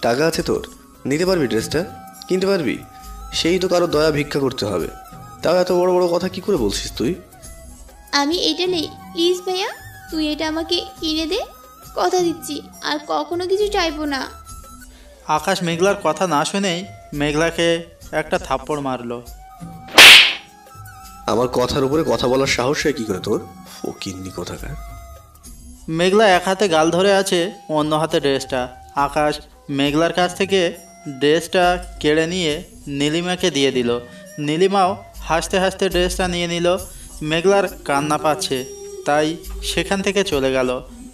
টাকা আছে তোর, নিতে পারবি ড্রেসটা, কিনতে পারবি? সেই তো কারো দয়া ভিক্ষা করতে হবে। তাও এত বড় বড় কথা কি করে বলছিস তুই? আমি এটা নেই, প্লিজ ভাইয়া, তুই এটা আমাকে কিনে দে, কথা দিচ্ছি আর কখনো কিছু চাইবো না। আকাশ মেঘলার কথা না শুনেই মেঘলাকে একটা থাপ্পড় মারলো। আমার কথার উপরে কথা বলার সাহস হয় কি করে তোর? ও কিন্নি কোথাকার। মেঘলা এক হাতে গাল ধরে আছে, অন্য হাতে ড্রেসটা। আকাশ মেঘলার কাছ থেকে ড্রেসটা কেড়ে নিয়ে নীলিমাকে দিয়ে দিল। নীলিমাও হাসতে হাসতে ড্রেসটা নিয়ে নিল। মেঘলার কান্না পাচ্ছে, তাই সেখান থেকে চলে গেল।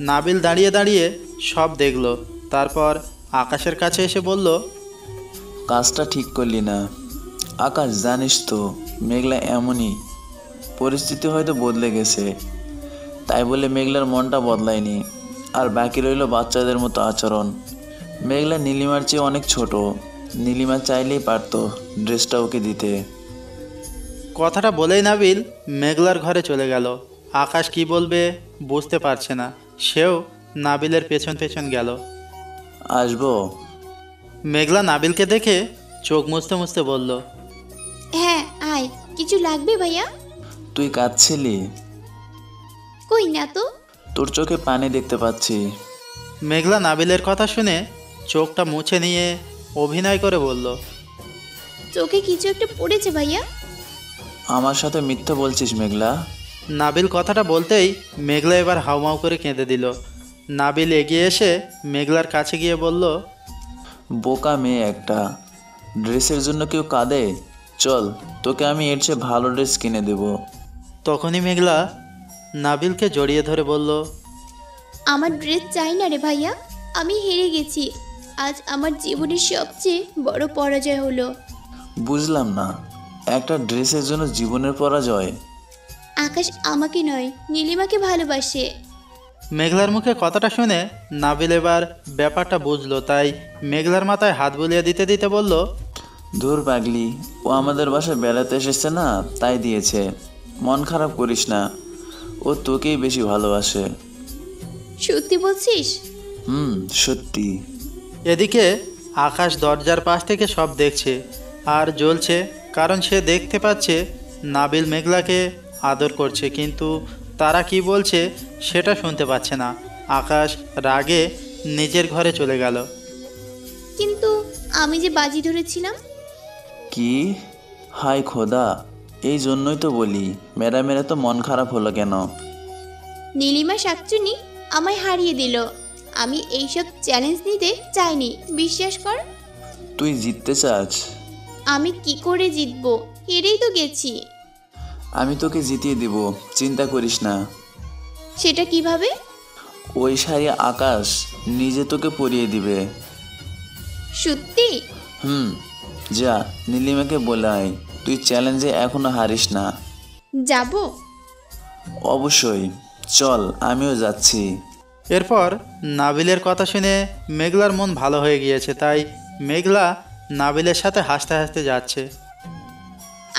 নাবিল দাঁড়িয়ে দাঁড়িয়ে সব দেখলো, তারপর আকাশের কাছে এসে বলল, কাজটা ঠিক করলি না আকাশ। জানিস তো মেঘলা এমনই, পরিস্থিতি হয়তো বদলে গেছে, তাই বলে মেঘলার মনটা বদলায়নি। আর বাকি রইল বাচ্চাদের মতো আচরণ। মেঘলা নীলিমার চেয়ে অনেক ছোট, নীলিমা চাইলেই পারতো ড্রেসটা ওকে দিতে। কথাটা বলেই নাবিল মেঘলার ঘরে চলে গেল। আকাশ কি বলবে বুঝতে পারছে না, সেও নাবিলের পেছন পেছন গেল। আসবো? মেঘলা নাবিলকে দেখে চোখ মুছতে মুছতে বলল, হ্যাঁ আয়, কিছু লাগবে ভাইয়া? তুই কাঁদছিলি? কই না তো। তোর চোখে পানি দেখতে পাচ্ছি। মেঘলা নাবিলের কথা শুনে চোখটা মুছে নিয়ে অভিনয় করে বলল, চোখে কিছু একটা পড়েছে ভাইয়া। আমার সাথে মিথ্যা বলছিস মেঘলা? নাবিল কথাটা বলতেই মেঘলা এবার হাউমাউ করে কেঁদে দিল। নাবিল এগিয়ে এসে মেঘলার কাছে গিয়ে বলল, বোকা মেয়ে একটা, ড্রেসের জন্য কেউ কাঁদে? চল তোকে আমি এর চেয়ে ভালো ড্রেস কিনে দেব। তখনই মেঘলা নাবিলকে জড়িয়ে ধরে বলল, আমার ড্রেস চাই না রে ভাইয়া, আমি হেরে গেছি। আজ আমার জীবনের সবচেয়ে বড় পরাজয় হলো। বুঝলাম না, একটা ড্রেসের জন্য জীবনের পরাজয়? আকাশ আমাকে নয়, নীলিমাকে ভালোবাসে। মেঘলার মুখে কথাটা শুনে নাবিল এবার ব্যাপারটা বুঝলো, তাই মেঘলার মাথায় হাত বুলিয়ে দিতে দিতে বলল, ধুর পাগলি, ও আমাদের বাসায় বেড়াতে এসেছে না, তাই দিয়েছে। মন খারাপ করিস না, ও তোকেই বেশি ভালোবাসে। সত্যি বলছিস? সত্যি। এদিকে আকাশ দরজার পাশ থেকে সব দেখছে আর জ্বলছে, কারণ সে দেখতে পাচ্ছে নাবিল মেঘলাকে আদর করছে, কিন্তু তারা কি বলছে সেটা শুনতে পাচ্ছে না। আকাশ রাগে নিজের ঘরে চলে গেল। কিন্তু আমি যে বাজি ধরেছিলাম। কি? হায় খোদা, এই জন্যই তো বলি মেরা মেরা তো মন খারাপ হলো কেন? নীলিমা শাকচুনি আমায় হারিয়ে দিল। আমি এইসব চ্যালেঞ্জ নিতে চাইনি, বিশ্বাস কর। তুই জিততে চাস? আমি কি করে জিতবো, হেরেই তো গেছি। আমি তোকে জিতিয়ে দিব, চিন্তা করিস না। সেটা কিভাবে? ওই শাড়ি আকাশ নিজে তোকে পরিয়ে দিবে। সত্যি? যা নীলিমাকে বলে আয়, তুই চ্যালেঞ্জে এখনো হারিস না। যাব? অবশ্যই, চল আমিও যাচ্ছি। এরপর নাবিলের কথা শুনে মেঘলার মন ভালো হয়ে গিয়েছে, তাই মেঘলা নাবিলের সাথে হাসতে হাসতে যাচ্ছে।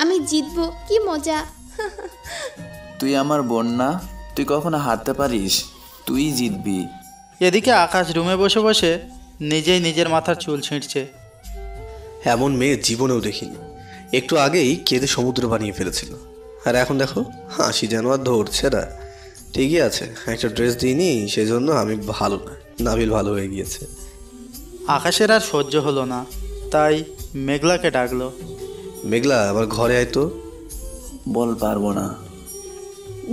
আমি জিতবো, কি মজা। তুই আমার বোন না, তুই কখনো হারতে পারিস? তুই জিতবি। এদিকে আকাশ রুমে বসে বসে নিজেই নিজের মাথার চুল ছিঁড়ছে। এমন মেয়ে জীবনেও দেখিনি। একটু আগেই কেঁদে সমুদ্র বানিয়ে ফেলেছিল, আর এখন দেখো হাসি যেন আর ধরছে না। ঠিকই আছে, একটা ড্রেস দিইনি সেই জন্য আমি ভালো না, নাবিল ভালো হয়ে গিয়েছে। আকাশের আর সহ্য হলো না, তাই মেঘলাকে ডাকলো। মেঘলা, আমার ঘরে আয় তো। বল পারবো না।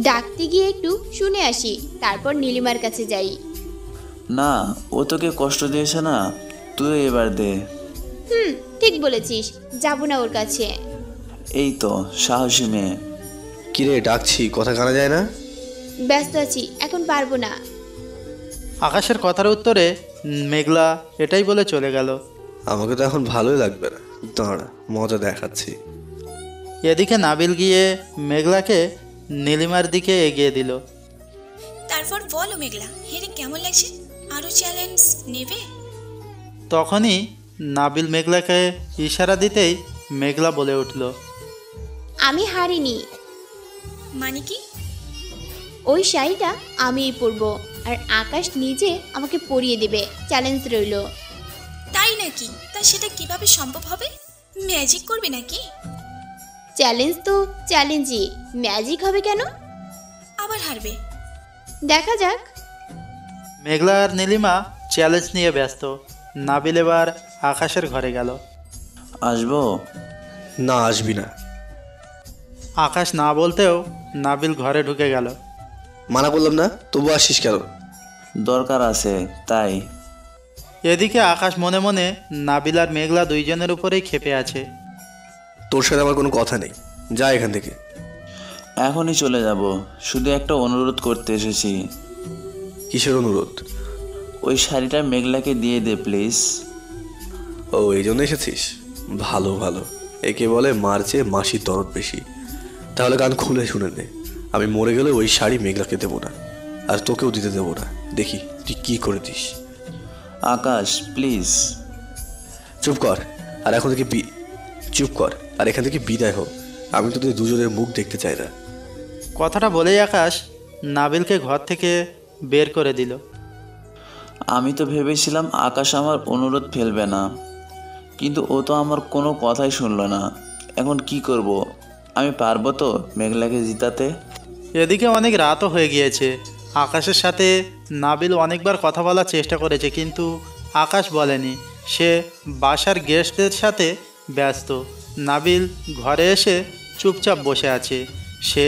ডাকতে গিয়ে একটু শুনে আসি, তারপর নীলিমার কাছে যাই। না, ও তোকে কষ্ট দিয়েছে না, তুই এবার দে। ঠিক বলেছিস, যাব না ওর কাছে। এই তো সাহসী মেয়ে। কিরে ডাকছি, কথা কানা যায় না? ব্যস্ত আছি, এখন পারবো না। আকাশের কথার উত্তরে মেঘলা এটাই বলে চলে গেল। আমাকে তো এখন ভালোই লাগবে না, দাঁড়া মজা দেখাচ্ছি। এদিকে নাবিল গিয়ে মেঘলাকে নীলিমার দিকে এগিয়ে দিল। তারপর বলো মেঘলা, হেরে কেমন লাগছে? আরো চ্যালেঞ্জ নেবে? তখনই নাবিল মেঘলাকে ইশারা দিতেই মেঘলা বলে উঠল, আমি হারিনি। মানে কি? ওই শাড়িটা আমিই পরবো, আর আকাশ নিজে আমাকে পরিয়ে দেবে। চ্যালেঞ্জ রইল। তাই তাই নাকি? তা সেটা কিভাবে সম্ভব হবে? ম্যাজিক করবে নাকি? চ্যালেঞ্জ তো চ্যালেঞ্জই, ম্যাজিক হবে কেন? আবার হারবে? দেখা যাক। মেঘলা আর নীলিমা চ্যালেঞ্জ নিয়ে ব্যস্ত। নাবিল এবার আকাশের ঘরে গেল। আসবো? না, আসবি না। আকাশ না বলতেও নাবিল ঘরে ঢুকে গেল। মানা করলাম না, তবু আসিস কেন? দরকার আছে তাই। এদিকে আকাশ মনে মনে নাবিল আর মেঘলা দুইজনের উপরেই ক্ষেপে আছে। তোর সাথে আমার কোনো কথা নেই, যা এখান থেকে। এখনই চলে যাব, শুধু একটা অনুরোধ করতে এসেছি। কিসের অনুরোধ? ওই শাড়িটা মেঘলাকে দিয়ে দে প্লিজ। ও, এই জন্য এসেছিস? ভালো ভালো, একে বলে মার চেয়ে মাসির দরদ বেশি। তাহলে কান খুলে শুনে নে, আমি মরে গেলে ওই শাড়ি মেঘলাকে দেবো না, আর তোকেও দিতে দেবো না। দেখি তুই কী করে দিস। Akash please. চুপ কর, আর এখন থেকে চুপ কর আর এখান থেকে বিদায় হোক। আমি তোদের দুজনের মুখ দেখতে চাই না। কথাটা বলেই আকাশ নাবিলকে ঘর থেকে বের করে দিল। আমি তো ভেবেছিলাম আকাশ আমার অনুরোধ ফেলবে না, কিন্তু ও তো আমার কোনো কথাই শুনলো না। এখন কি করব? আমি পারবো তো মেঘলাকে জিতাতে? এদিকে অনেক রাতও হয়ে গিয়েছে। আকাশের সাথে নাবিল অনেকবার কথা বলার চেষ্টা করেছে, কিন্তু আকাশ বলেনি। সে বাসার গেস্টদের সাথে ব্যস্ত। নাবিল ঘরে এসে চুপচাপ বসে আছে। সে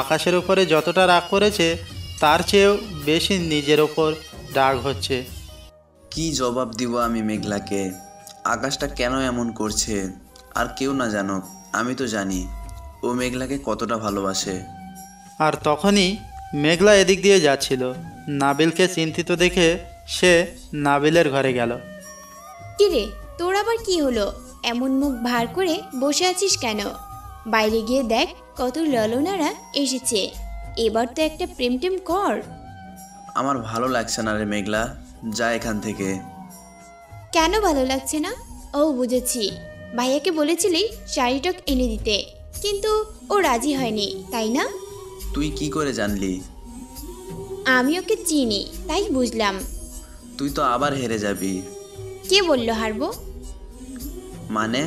আকাশের ওপরে যতটা রাগ করেছে তার চেয়েও বেশি নিজের ওপর রাগ হচ্ছে। কি জবাব দিব আমি মেঘলাকে? আকাশটা কেন এমন করছে? আর কেউ না জানুক, আমি তো জানি ও মেঘলাকে কতটা ভালোবাসে। আর তখনই মেঘলা এদিক দিয়ে যাচ্ছিল। নাবিলকে চিন্তিত দেখে সে নাবিলের ঘরে গেল। কিরে, তোর আবার কি হলো? এমন মুখ ভার করে বসে আছিস কেন? বাইরে গিয়ে দেখ কত ললনারা এসেছে। এবার তো একটা প্রেম টেম কর। আমার ভালো লাগছে না রে মেঘলা, যা এখান থেকে। কেন ভালো লাগছে না? ও বুঝেছি, ভাইয়াকে বলেছিলি শাড়িটক এনে দিতে, কিন্তু ও রাজি হয়নি, তাই না? তুই কি করে জানলি? আমি ওকে চিনি, তাই বুঝলাম। তুই তো আবার হেরে যাবি। কে বলল হারবো? মানে?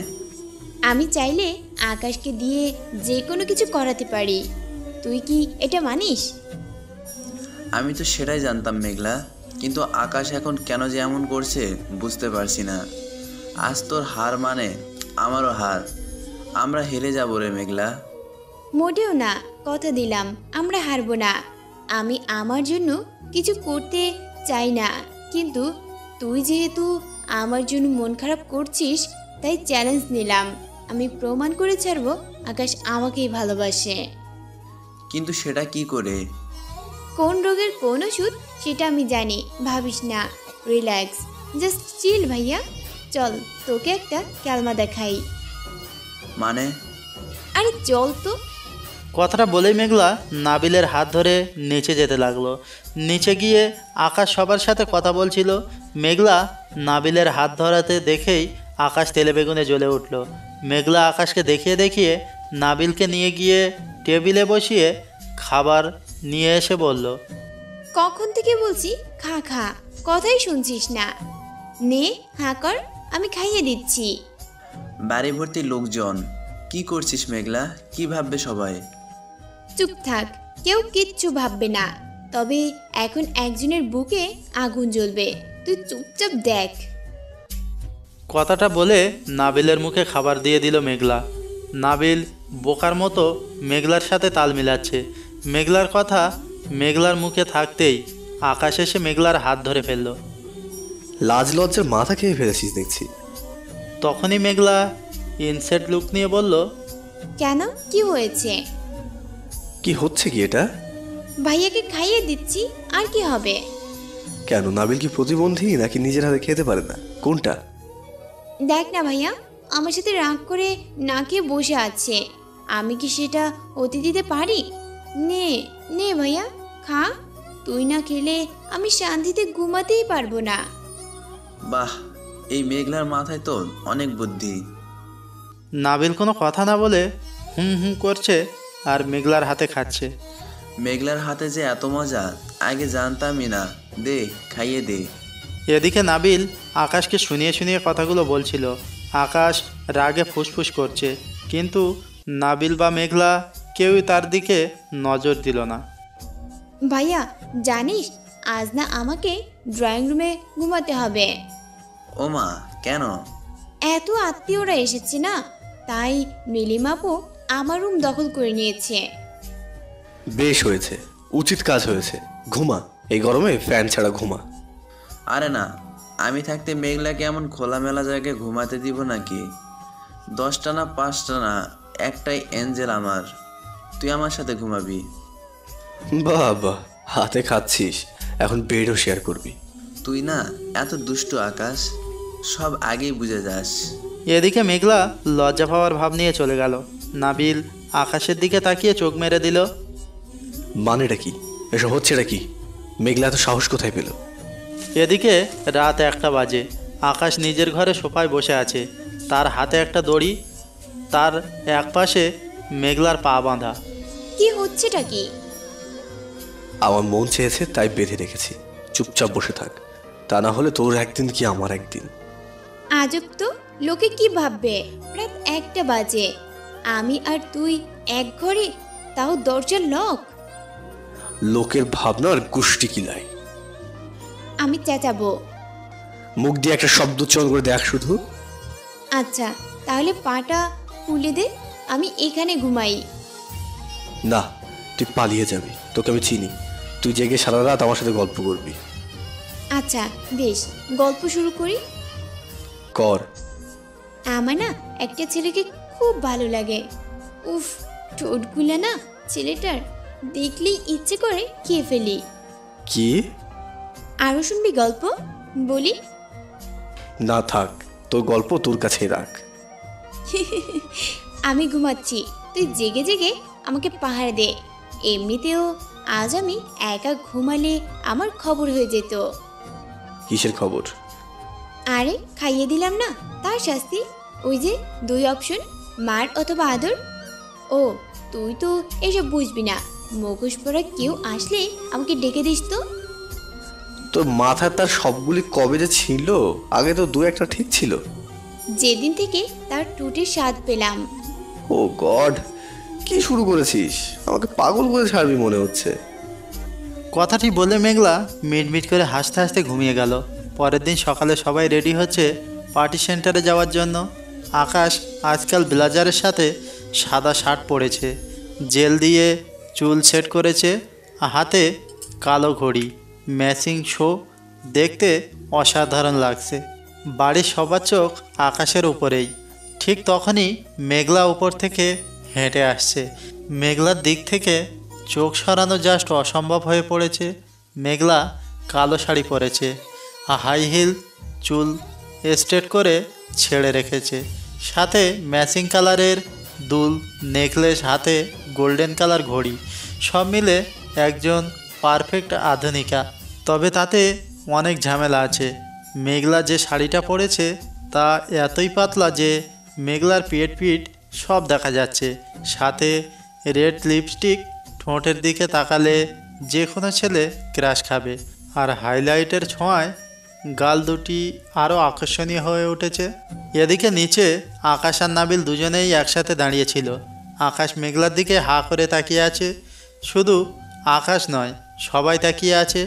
আমি চাইলে আকাশকে দিয়ে যে কোনো কিছু করাতে পারি। তুই কি এটা মানিস? আমি তো সেটাই জানতাম মেঘলা, কিন্তু আকাশ এখন কেন যে এমন করছে বুঝতে পারছি না। আজ তোর হার মানে আমারও হার। আমরা হেরে যাবো রে মেঘলা। মোটেও না, কথা দিলাম আমরা হারবো না। আমি আমার জন্য কিছু করতে চাই না, কিন্তু তুই যেহেতু আমার জন্য মন খারাপ করছিস, তাই চ্যালেঞ্জ নিলাম। আমি প্রমাণ করে ছাড়বো আকাশ আমাকেই ভালোবাসে। কিন্তু সেটা কি করে? কোন রোগের কোন ওষুধ সেটা আমি জানি, ভাবিস না। রিল্যাক্স, জাস্ট চিল ভাইয়া। চল তোকে একটা ক্যালমা দেখাই। মানে? আরে চল তো। কথাটা বলেই মেঘলা নাবিলের হাত ধরে নিচে যেতে লাগলো। নিচে গিয়ে আকাশ সবার সাথে কথা বলছিল। মেঘলা নাবিলের হাত ধরাতে দেখেই আকাশ তেলে বেগুনে জ্বলে উঠল। মেঘলা আকাশকে দেখিয়ে দেখিয়ে নাবিলকে নিয়ে গিয়ে টেবিলে বসিয়ে খাবার নিয়ে এসে বলল, কখন থেকে বলছি খা খা, কথাই শুনছিস না। নে হাঁ কর, আমি খাইয়ে দিচ্ছি। বাড়ি ভর্তি লোকজন, কি করছিস মেঘলা? কি ভাববে সবাই? চুপ থাক, কেউ কিচ্ছু ভাববে না। তবে এখন একজনের বুকে আগুন জ্বলবে, তুই চুপচাপ দেখ। কথাটা বলে নাবিলের মুখে খাবার দিয়ে দিল মেঘলা। নাবিল বোকার মতো মেঘলার সাথে তাল মিলাচ্ছে। মেঘলার কথা মেঘলার মুখে থাকতেই আকাশ এসে মেঘলার হাত ধরে ফেলল। লাজ লজ্জার মাথা খেয়ে ফেলেছিস দেখছি। তখনই মেঘলা ইনসেট লুক নিয়ে বলল, কেন, কি হয়েছে? কি হচ্ছে কি এটা? ভাইয়াকে খাইয়ে দিচ্ছি, আর কি হবে? কেন, নাবিল কি প্রতিবন্ধী নাকি নিজের হাতে খেতে পারে না? কোনটা? দেখ না ভাইয়া, আমার সাথে রাগ করে না খেয়ে বসে আছে। আমি কি সেটা হতে দিতে পারি? নে নে ভাইয়া, খা। তুই না খেলে আমি শান্তিতে ঘুমাতেই পারবো না। বাহ, এই মেঘলার মাথায় তো অনেক বুদ্ধি। নাবিল কোনো কথা না বলে হুম হুম করছে আর মেঘলার হাতে খাচ্ছে। মেঘলার হাতে যে এত মজা, আগে জানতামই না। দে, খাইয়ে দে। এদিকে নাবিল আকাশকে শুনিয়ে শুনিয়ে কথাগুলো বলছিল। আকাশ রাগে ফুসফুস করছে, কিন্তু নাবিল বা মেঘলা কেউই তার দিকে নজর দিল না। ভাইয়া জানিস, আজ না আমাকে ড্রয়িং রুমে ঘুমাতে হবে। ওমা, কেন? এত আত্মীয়রা এসেছে না, তাই নীলিমাপু আমার রুম দখল করে নিয়েছে। বেশ হয়েছে, উচিত কাজ হয়েছে। ঘুমা, এই গরমে ফ্যান ছাড়া ঘুমা। আরে না, আমি থাকতে মেঘলাকে এমন খোলামেলা জায়গায় ঘুমাতে দিব নাকি? 10টা না 5টা না, একটাই এঞ্জেল আমার। তুই আমার সাথে ঘুমাবি। বাহ বাহ, হাতে খাচ্ছিস, এখন বেডও শেয়ার করবি। তুই না এত দুষ্টু আকাশ, সব আগেই বুঝে যাস। এদিকে মেঘলা লজ্জা পাওয়ার ভাব নিয়ে চলে গেল। নাবিল আকাশের দিকে তাকিয়ে চোখ মেরে দিল। মানেটা কি? এসব হচ্ছেটা কি? মেঘলা এত সাহস কোথায় পেল? এদিকে রাত 1টা বাজে। আকাশ নিজের ঘরে সোফায় বসে আছে। তার হাতে একটা দড়ি, তার এক পাশে মেঘলার পা বাঁধা। কি হচ্ছেটা কি? আমার মন চেয়েছে তাই বেঁধে রেখেছি। চুপচাপ বসে থাক, তা না হলে তোর একদিন কি আমার একদিন। আজব তো, লোকে কি ভাববে? রাত 1টা বাজে, আমি আর তুই এক ঘরে, তাও দরজার লক। লোকের ভাবনার গোষ্ঠী কিলাই। আমি চেঁচাবো। মুখ দিয়ে একটা শব্দ উচ্চারণ করে দেখ শুধু। আচ্ছা, তাহলে পাটা খুলে দে, আমি এখানে ঘুমাই। না, তুই পালিয়ে যাবি, তোকে আমি চিনি। তুই জেগে সারা রাত আমার সাথে গল্প করবি। আচ্ছা বেশ, গল্প শুরু করি। কর। আমার না একটা ছেলেকে খুব ভালো লাগে। উফ, ঠোঁটগুলা না ছেলেটার দেখলেই ইচ্ছে করে খেয়ে ফেলি। কি? আরও শুনবি গল্প? বলি। না থাক, তোর গল্প তোর কাছেই রাখ। আমি ঘুমাচ্ছি, তুই জেগে জেগে আমাকে পাহারা দে। এমনিতেও আজ আমি একা ঘুমালে আমার খবর হয়ে যেত। কিসের খবর? আরে খাইয়ে দিলাম না, তার শাস্তি। ওই যে 2 অপশন, মার অথবা আদর। ও, তুই তো এসব বুঝবি না। মুখোশ পরা কেউ আসলে আমাকে ডেকে দিস তো। তোর মাথায় তার সবগুলি কবে যে ছিল? আগে তো 2-1টা ঠিক ছিল। যেদিন থেকে তার ঠোঁটের স্বাদ পেলাম। ও গড, কি শুরু করেছিস? আমাকে পাগল করে ছাড়বি মনে হচ্ছে। কথাটি বলে মেঘলা মিটমিট করে হাসতে হাসতে ঘুমিয়ে গেল। পরের দিন সকালে সবাই রেডি হচ্ছে পার্টি সেন্টারে যাওয়ার জন্য। আকাশ আজকাল ব্লেজারের সাথে সাদা শার্ট পরেছে, জেল দিয়ে চুল সেট করেছে, হাতে কালো ঘড়ি, ম্যাচিং শো। দেখতে অসাধারণ লাগছে। বাড়ির সবার চোখ আকাশের উপরেই। ঠিক তখনই মেঘলা উপর থেকে হেঁটে আসছে। মেঘলার দিক থেকে চোখ সরানো জাস্ট অসম্ভব হয়ে পড়েছে। মেঘলা কালো শাড়ি পরেছে, হাই হিল, চুল স্ট্রেট করে ছেড়ে রেখেছে, সাথে ম্যাচিং কালারের দুল, নেকলেস, হাতে গোল্ডেন কালার ঘড়ি। সব মিলে একজন পারফেক্ট আধুনিকা। তবে তাতে অনেক ঝামেলা আছে। মেঘলা যে শাড়িটা পরেছে তা এতই পাতলা যে মেঘলার পিঠ সব দেখা যাচ্ছে। সাথে রেড লিপস্টিক, ঠোঁটের দিকে তাকালে যে কোনো ছেলে ক্রাশ খাবে। আর হাইলাইটের ছোঁয়ায় গাল দুটি আরও আকর্ষণীয় হয়ে উঠেছে। এদিকে নিচে আকাশ আর নাবিল দুজনেই একসাথে দাঁড়িয়েছিল। আকাশ মেঘলার দিকে হাঁ করে তাকিয়ে আছে। শুধু আকাশ নয়, সবাই তাকিয়ে আছে।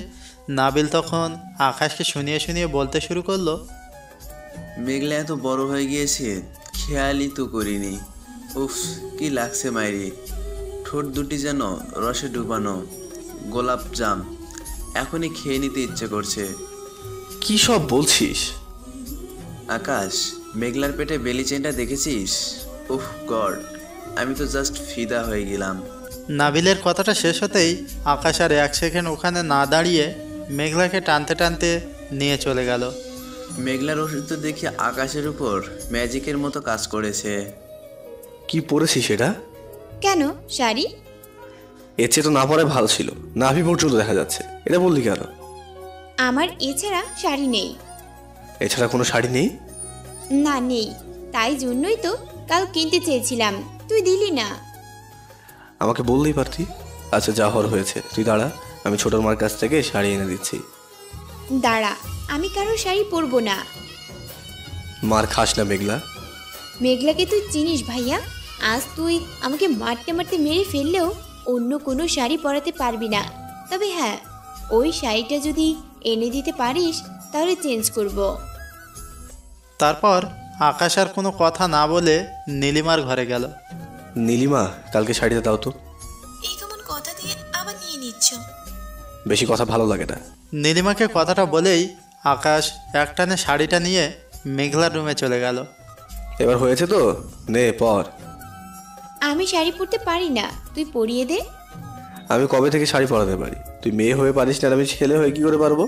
নাবিল তখন আকাশকে শুনিয়ে শুনিয়ে বলতে শুরু করলো, মেঘলা এত বড় হয়ে গিয়েছে, খেয়ালই তো করিনি। উফ, কি লাগছে মাইরি। ঠোঁট দুটি যেন রসে ডুবানো গোলাপ জাম, এখনই খেয়ে নিতে ইচ্ছে করছে। কি সব বলছিস? আকাশ, মেঘলার পেটে বেলি চেনটা দেখেছিস? উফ গড, আমি তো জাস্ট ফিদা হয়ে গেলাম। নাবিলের কথাটা শেষ হতেই আকাশ আর 1 সেকেন্ড ওখানে না দাঁড়িয়ে মেঘলাকে টানতে টানতে নিয়ে চলে গেল। মেঘলার ওষুধ তো দেখি আকাশের উপর ম্যাজিকের মতো কাজ করেছে। কি পরেছিস এটা? কেন শাড়ি? এর চেয়ে তো না পরে ভালো ছিল, নাভি পর্যন্ত দেখা যাচ্ছে। এটা বললি কেন? আমার এছাড়া শাড়ি নেই। এছাড়া কোনো শাড়ি নেই? না নেই, তাই জন্যই তো কাল কিনতে চেয়েছিলাম, তুই দিলি না। আমাকে বললেই পারতি। আচ্ছা, যা হওয়ার হয়েছে, তুই দাঁড়া, আমি ছোটোর মার কাছ থেকে শাড়ি এনে দিচ্ছি। দাঁড়া, আমি কারোর শাড়ি পরবো না। মার খাস না মেঘলা। মেঘলাকে তুই চিনিস ভাইয়া, আজ তুই আমাকে মারতে মারতে মেরে ফেললেও অন্য কোনো শাড়ি পরাতে পারবি না। তবে হ্যাঁ, ওই শাড়িটা যদি এনে দিতে পারিস তাহলে চেঞ্জ করব। তারপর আকাশ আর কোনো কথা না বলে নীলিমার ঘরে গেল। নীলিমা, কালকে শাড়িটা দাও তো। এই কেমন কথা দিয়ে আবার নিয়ে নিচ্ছ? বেশি কথা ভালো লাগে না। নীলিমাকে কথাটা বলেই আকাশ একটানে শাড়িটা নিয়ে মেঘলার রুমে চলে গেল। এবার হয়েছে তো, নে পর। আমি শাড়ি পরতে পারি না, তুই পরিয়ে দে। আমি কবে থেকে শাড়ি পরাতে পারি? তুই মেয়ে হয়ে পারিস না, আর আমি ছেলে হয়ে কি করে পারবো?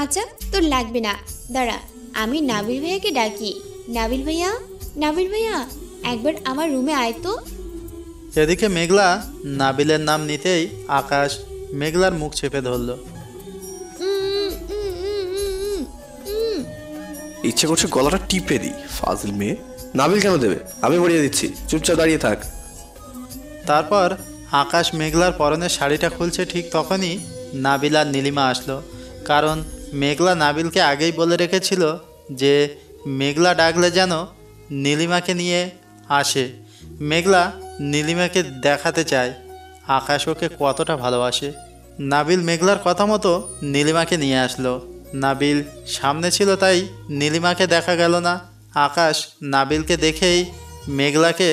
আচ্ছা তোর লাগবে না, দাঁড়া আমি নাবিল ভাইয়াকে ডাকি। নাবিল ভাইয়া, নাবিল ভাইয়া, একবার আমার রুমে আয় তো। এদিকে মেঘলা নাবিলের নাম নিতেই আকাশ মেঘলার মুখ চেপে ধরল। উম, উম, উম, উম, উম, উম। ইচ্ছে করছে গলাটা টিপে দিই। ফাজিল মেয়ে। নাবিল কেন দেবে? আমি পরিয়ে দিচ্ছি, চুপচাপ দাঁড়িয়ে থাক। তারপর আকাশ মেঘলার পরনের শাড়িটা খুলছে, ঠিক তখনই নাবিল আর নীলিমা আসলো। কারণ মেঘলা নাবিলকে আগেই বলে রেখেছিল যে মেঘলা ডাকলে যেন নীলিমাকে নিয়ে আসে। মেঘলা নীলিমাকে দেখাতে চায় আকাশ ওকে কতটা ভালোবাসে। নাবিল মেঘলার কথা মতো নীলিমাকে নিয়ে আসলো। নাবিল সামনে ছিল তাই নীলিমাকে দেখা গেল না। আকাশ নাবিলকে দেখেই মেঘলাকে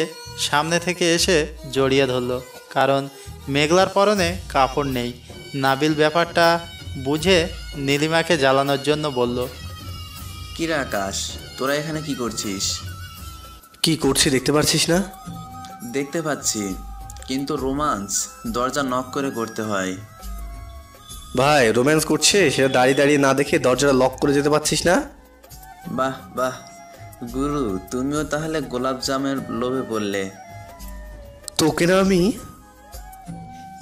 সামনে থেকে এসে জড়িয়ে ধরল, কারণ মেঘলার পরনে কাপড় নেই। নাবিল ব্যাপারটা বুঝে নীলিমাকে জ্বালানোর জন্য বলল, কিরা আকাশ, তোরা এখানে কি করছিস? কি করছি দেখতে পারছিস না? দেখতে পাচ্ছি, কিন্তু রোমান্স দরজা নক করে করতে হয়। ভাই, রোম্যান্স করছে সেটা দাঁড়িয়ে দাঁড়িয়ে না দেখে দরজাটা লক করে যেতে পারছিস না? বাহ বাহ গুরু, তুমিও তাহলে গোলাপ জামের লোভে পড়লে। তোকে না আমি।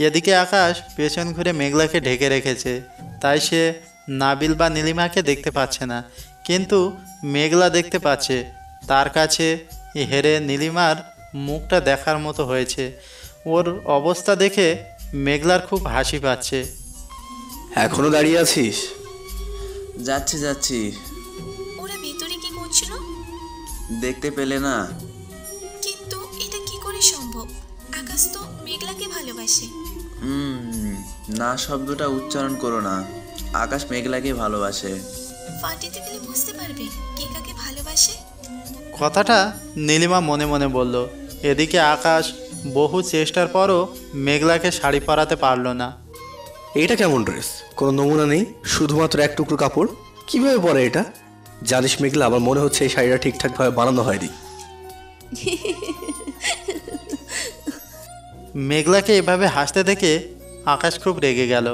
এদিকে আকাশ পেছন ঘুরে মেঘলাকে ঢেকে রেখেছে, তাই সে নাবিল বা নীলিমাকে দেখতে পাচ্ছে না, কিন্তু মেঘলা দেখতে পাচ্ছে। তার কাছে হেরে নীলিমার মুখটা দেখার মতো হয়েছে। ওর অবস্থা দেখে মেঘলার খুব হাসি পাচ্ছে। এখনো দাঁড়িয়ে আছিস? যাচ্ছি যাচ্ছি। ওরা ভেতরে কি করছিল? দেখতে পেলে না? কিন্তু এটা কি করে সম্ভব? আকাশ তো মেঘলাকে ভালোবাসে। না শব্দটা উচ্চারণ করো না। আকাশ মেঘলাকে ভালোবাসে। পার্টিতে গেলে বুঝতে পারবে কে কাকে ভালোবাসে। কথাটা নীলিমা মনে মনে বলল। এদিকে আকাশ বহু চেষ্টার পরও মেঘলাকে শাড়ি পরাতে পারল না। এটা কেমন ড্রেস? কোনো নমুনা নেই, শুধুমাত্র এক টুকরো কাপড়। কিভাবে পরে এটা? জানিস মেঘলা, আমার মনে হচ্ছে এই শাড়িটা ঠিকঠাকভাবে বানানো হয়নি। মেঘলাকে এভাবে হাসতে দেখে আকাশ খুব রেগে গেল।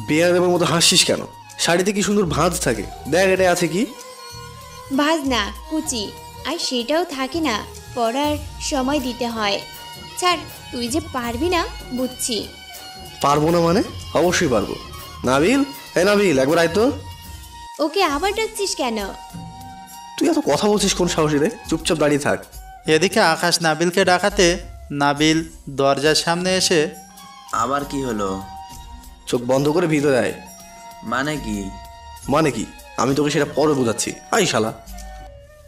বেয়ারের মতো হাসছিস কেন? শাড়িতে কি সুন্দর ভাঁজ থাকে, দেখ এটা আছে কি? ভাজ না, কুচি। আর সেটাও থাকে না, পড়ার সময় দিতে হয়। ছাড়, তুই যে পারবি না বুঝছি। পারবো না মানে? অবশ্যই পারবো। নাবিল, হ্যাঁ নাবিল, একবার আয় তো। ওকে আবার ডাকছিস কেন? তুই এত কথা বলছিস কোন সাহসী রে? চুপচাপ দাঁড়িয়ে থাক। এদিকে আকাশ নাবিলকে ডাকাতে নাবিল দরজার সামনে এসে, আবার কি হলো? চোখ বন্ধ করে ভিতরে আয়। মানে কি? মানে কি? আমি তোকে সেটা পরে বোঝাচ্ছি। আই শালা।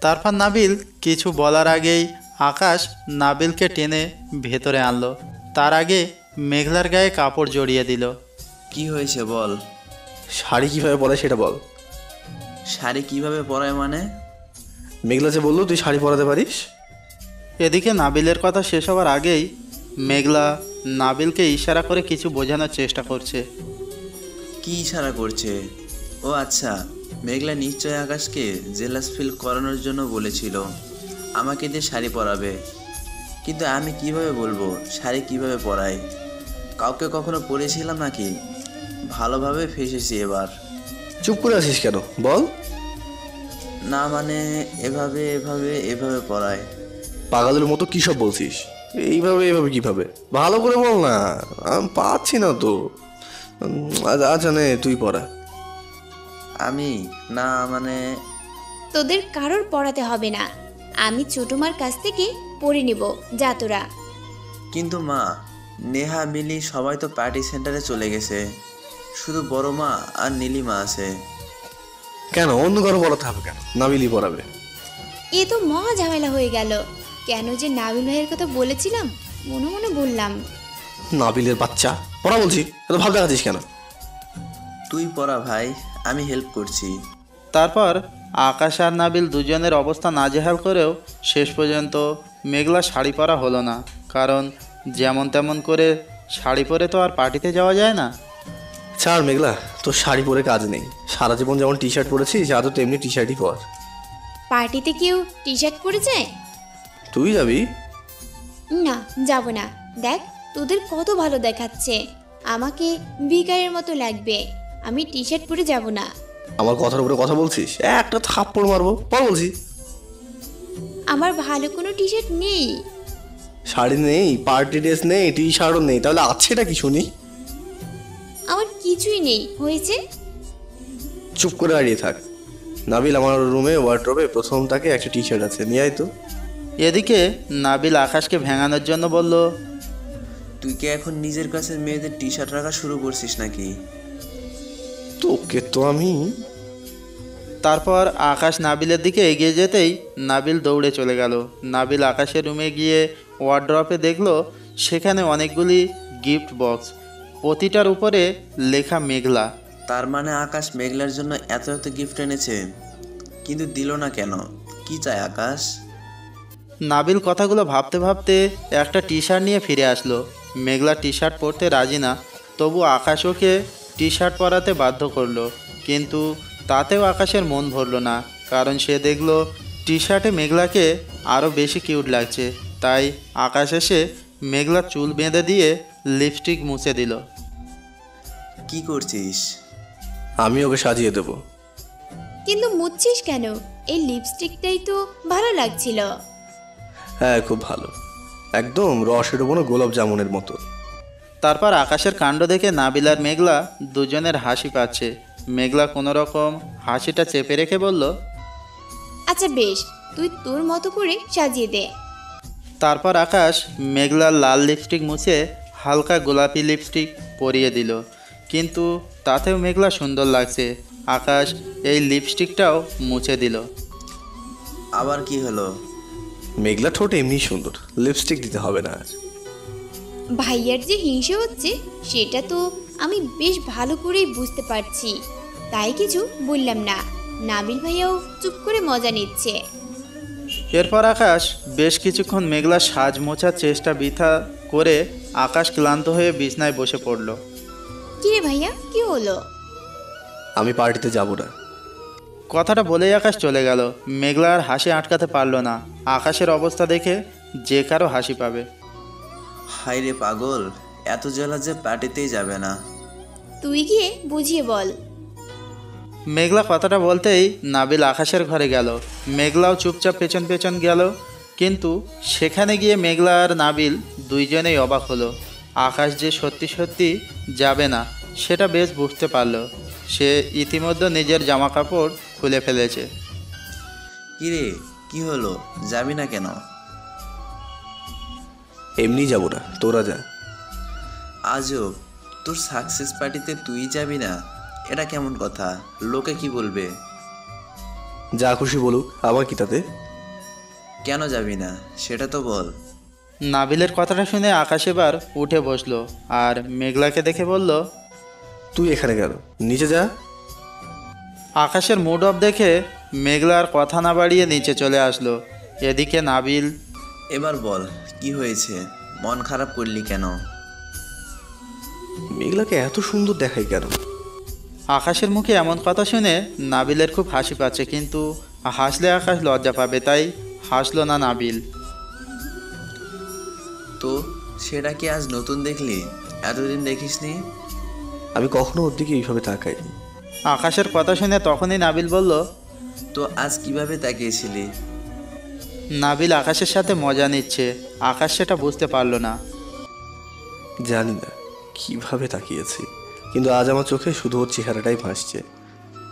তারপর নাবিল কিছু বলার আগেই আকাশ নাবিলকে টেনে ভেতরে আনলো। তার আগে মেঘলার গায়ে কাপড় জড়িয়ে দিল। কি হয়েছে বল? শাড়ি কিভাবে পরে সেটা বল। শাড়ি কিভাবে পরায় মানে? মেঘলা যে বললো তুই শাড়ি পরাতে পারিস। এদিকে নাবিলের কথা শেষ হওয়ার আগেই মেঘলা নাবিলকে ইশারা করে কিছু বোঝানোর চেষ্টা করছে। কি ইশারা করছে? ও আচ্ছা, মেঘলা নিশ্চয় আকাশকে জেলাস ফিল করানোর জন্য বলেছিল আমাকে দিয়ে শাড়ি পরাবে। কিন্তু আমি কিভাবে বলবো শাড়ি কিভাবে পরাই? কাউকে কখনো পরেছিলাম নাকি? ভালোভাবে ফেসেছি এবার। চুপ করে আছিস কেন বল। না মানে এভাবে এভাবে এভাবে পরায়। পাগলের মতো কী সব বলছিস? এইভাবে এইভাবে কিভাবে? ভালো করে বল না, আমি পাচ্ছি না তো। আচ্ছা নে তুই পড়া। আমি না মানে তোদের কারোর পড়াতে হবে না, আমি ছোট মার কাছ থেকে পড়ে নেব, যা তোরা। কিন্তু মা, নেহা মিলি সবাই তো পার্টি সেন্টারে চলে গেছে, শুধু বড় মা আর নীলিমা আছে। কেন অন্য কারো পড়াতে হবে কেন? নাবিলই পড়াবে। এ তো মহা ঝামেলা হয়ে গেল। কেন যে নাবিল ভাইয়ের কথা বলেছিলাম, মনে মনে বললাম। নাবিলের বাচ্চা, পড়া বলছি, এত ভাব দেখাচ্ছিস কেন? তুই পড়া ভাই, আমি হেল্প করছি। তারপর আকাশ আর নাবিল দুজনের অবস্থা নাজেহাল করেও শেষ পর্যন্ত মেঘলা শাড়ি পরা হলো না, কারণ যেমন তেমন করে শাড়ি পরে তো আর পার্টিতে যাওয়া যায় না। ছাড় মেঘলা, তোর শাড়ি পরে কাজ নেই। সারা জীবন যেমন টি শার্ট পরেছিস, আদৌ তেমনি টি শার্টই পর। পার্টিতে কেউ টি শার্ট পরে যায়? তুই যাবি? না, যাব না। দেখ তোদের কত ভালো দেখাচ্ছে, আমাকে ভিখারির মতো লাগবে। আমি টি শার্ট পরে যাব না। আমার কথার উপরে কথা বলছিস, একটা থাপ্পড় মারবো। পর বলছি। আমার ভালো কোনো টি শার্ট নেই। শাড়ি নেই, পার্টি ড্রেস নেই, টি শার্টও নেই, তাহলে আছেটা কি শুনি? আমার কিছুই নেই, হয়েছে? চুপ করে দাঁড়িয়ে থাক। নাবিল, আমার রুমে ওয়ার্ড্রবে প্রথম তাকে একটা টি শার্ট আছে, নিয়ে আয় তো। এদিকে নাবিল আকাশকে ভেঙানোর জন্য বলল, তুই কি এখন নিজের কাছে মেয়েদের টি শার্ট রাখা শুরু করছিস নাকি? তোকে তো আমি। তারপর আকাশ নাবিলের দিকে এগিয়ে যেতেই নাবিল দৌড়ে চলে গেল। নাবিল আকাশের রুমে গিয়ে ওয়ার্ড্রপে দেখলো সেখানে অনেকগুলি গিফট বক্স, প্রতিটার উপরে লেখা মেঘলা। তার মানে আকাশ মেঘলার জন্য এত এত গিফট এনেছে, কিন্তু দিল না কেন? কি চায় আকাশ? নাবিল কথাগুলো ভাবতে ভাবতে একটা টি শার্ট নিয়ে ফিরে আসলো। মেঘলা টি শার্ট পরতে রাজি না, তবু আকাশ ওকে টি শার্ট পরাতে বাধ্য করলো। কিন্তু তাতেও আকাশের মন ভরল না, কারণ সে দেখলো টি শার্টে মেঘলাকে আরও বেশি কিউট লাগছে। তাই আকাশ এসে মেঘলার চুল বেঁধে দিয়ে লিপস্টিক মুছে দিল। কি করছিস? আমি ওকে সাজিয়ে দেবো। কিন্তু মুছছিস কেন? এই লিপস্টিকটাই তো ভালো লাগছিল। হ্যাঁ, খুব ভালো, একদম রসের বোনো গোলাপ জামুনের মতো। তারপর আকাশের কাণ্ড দেখে নাবিল আর মেঘলা দুজনের হাসি পাচ্ছে। মেঘলা কোনো রকম হাসিটা চেপে রেখে বলল, আচ্ছা বেশ, তুই তোর মতো করে সাজিয়ে দে। তারপর আকাশ মেঘলার লাল লিপস্টিক মুছে হালকা গোলাপি লিপস্টিক পরিয়ে দিল। কিন্তু তাতেও মেঘলা সুন্দর লাগছে। আকাশ এই লিপস্টিকটাও মুছে দিল। আবার কি হলো? মেঘলা ঠোঁট এমনি সুন্দর, লিপস্টিক দিতে হবে না আর। ভাইয়ার যে হিংসে হচ্ছে সেটা তো আমি বেশ ভালো করেই বুঝতে পারছি, তাই কিছু বললাম না। নাবিল ভাইয়াও চুপ করে মজা নিচ্ছে। এরপর আকাশ বেশ কিছুক্ষণ মেঘলার সাজ মোছার চেষ্টা বৃথা করে আকাশ ক্লান্ত হয়ে বিছনায় বসে পড়ল। কিরে ভাইয়া, কি হলো? আমি পার্টিতে যাব না। কথাটা বলেই আকাশ চলে গেল। মেঘলা আর হাসি আটকাতে পারল না। আকাশের অবস্থা দেখে যে কারো হাসি পাবে। হায় রে পাগল, এত জ্বালা যে পার্টিতেই যাবে না। তুই গিয়ে বুঝিয়ে বল। মেঘলা কথাটা বলতেই নাবিল আকাশের ঘরে গেল। মেঘলাও চুপচাপ পেছন পেছন গেল, কিন্তু সেখানে গিয়ে মেঘলা আর নাবিল দুইজনেই অবাক হলো। আকাশ যে সত্যি সত্যি যাবে না সেটা বেশ বুঝতে পারল। সে ইতিমধ্যে নিজের জামা কাপড় খুলে ফেলেছে। কিরে, কি হলো? যাবি না কেন? এমনি যাব না, তোরা যা। আজব, তোর সাকসেস পার্টিতে তুই যাবি না? এটা কেমন কথা? লোকে কি বলবে? যা খুশি বলুক, আমার কি তাতে? কেন যাবি না সেটা তো বল। নাবিলের কথাটা শুনে আকাশ এবার উঠে বসলো আর মেঘলাকে দেখে বলল, তুই এখানে গেল, নিচে যা। আকাশের মুড অফ দেখে মেঘলা আর কথা না বাড়িয়ে নিচে চলে আসলো। এদিকে নাবিল, এবার বল, কি হয়েছে? মন খারাপ করলি কেন? মেঘলাকে এত সুন্দর দেখাই কেন? আকাশের মুখে এমন কথা শুনে নাবিলের খুব হাসি পাচ্ছে, কিন্তু হাসলে আকাশ লজ্জা পাবে, তাই হাসলো না নাবিল। তো সেটা কি আজ নতুন দেখলি? এতদিন দেখিসনি? আমি কখনো ওর দিকে এইভাবে তাকাইনি। আকাশের কথা শুনে তখনই নাবিল বলল, তো আজ কিভাবে তাকিয়েছিলি? নাবিল আকাশের সাথে মজা নিচ্ছে। আকাশ সেটা বুঝতে পারলো না। জানি না কিভাবে তাকিয়েছি, কিন্তু আজ আমার চোখে শুধু ওর চেহারাটাই ভাসছে।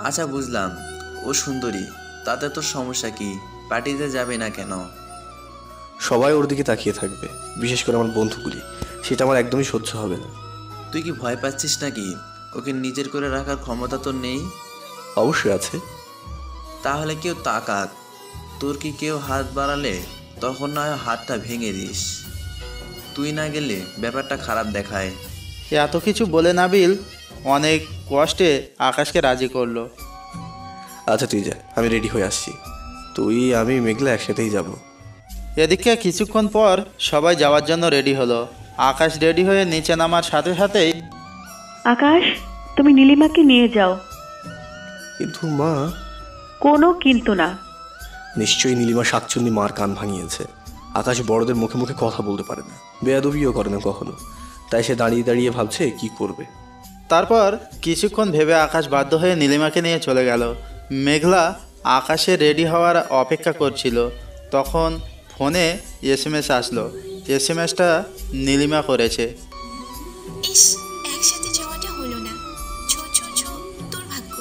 আচ্ছা বুঝলাম, ও সুন্দরী, তাতে তোর সমস্যা কি? পার্টিতে যাবে না কেন? সবাই ওর দিকে তাকিয়ে থাকবে, বিশেষ করে আমার বন্ধুগুলি। সেটা আমার একদমই সহ্য হবে না। তুই কি ভয় পাচ্ছিস নাকি? ওকে নিজের করে রাখার ক্ষমতা তোর নেই? অবশ্যই আছে, তাহলে কেউ তাকাক। তোর কি কেউ হাত বাড়ালে তখন না হয় হাতটা ভেঙে দিস। তুই না গেলে ব্যাপারটা খারাপ দেখায়। এত কিছু বলে নাবিল অনেক কষ্টে আকাশকে রাজি করলো। আচ্ছা তুই যা, আমি রেডি হয়ে আসছি। তুই আমি মেঘলা একসাথেই যাব। এদিকে কিছুক্ষণ পর সবাই যাওয়ার জন্য রেডি হলো। আকাশ রেডি হয়ে নিচে নামার সাথে সাথেই আকাশ, তুমি নীলিমাকে নিয়ে যাও। কিন্তু মা। কোনো কিন্তু না। নিশ্চয়ই নীলিমা শাকচুন্নি মার কান ভাঙিয়েছে। আকাশ বড়দের মুখে মুখে কথা বলতে পারে না, বেয়াদবিও করে না কখনো, তাই সে দাঁড়িয়ে দাঁড়িয়ে ভাবছে কি করবে। তারপর কিছুক্ষণ ভেবে আকাশ বাধ্য হয়ে নীলিমাকে নিয়ে চলে গেল। মেঘলা আকাশে রেডি হওয়ার অপেক্ষা করছিল। তখন ফোনে এসএমএস আসলো। এসএমএসটা নীলিমা করেছে। ইস, একসাথে যাওয়াটা হলো না। ছো ছো ছো, তোর ভাগ্য।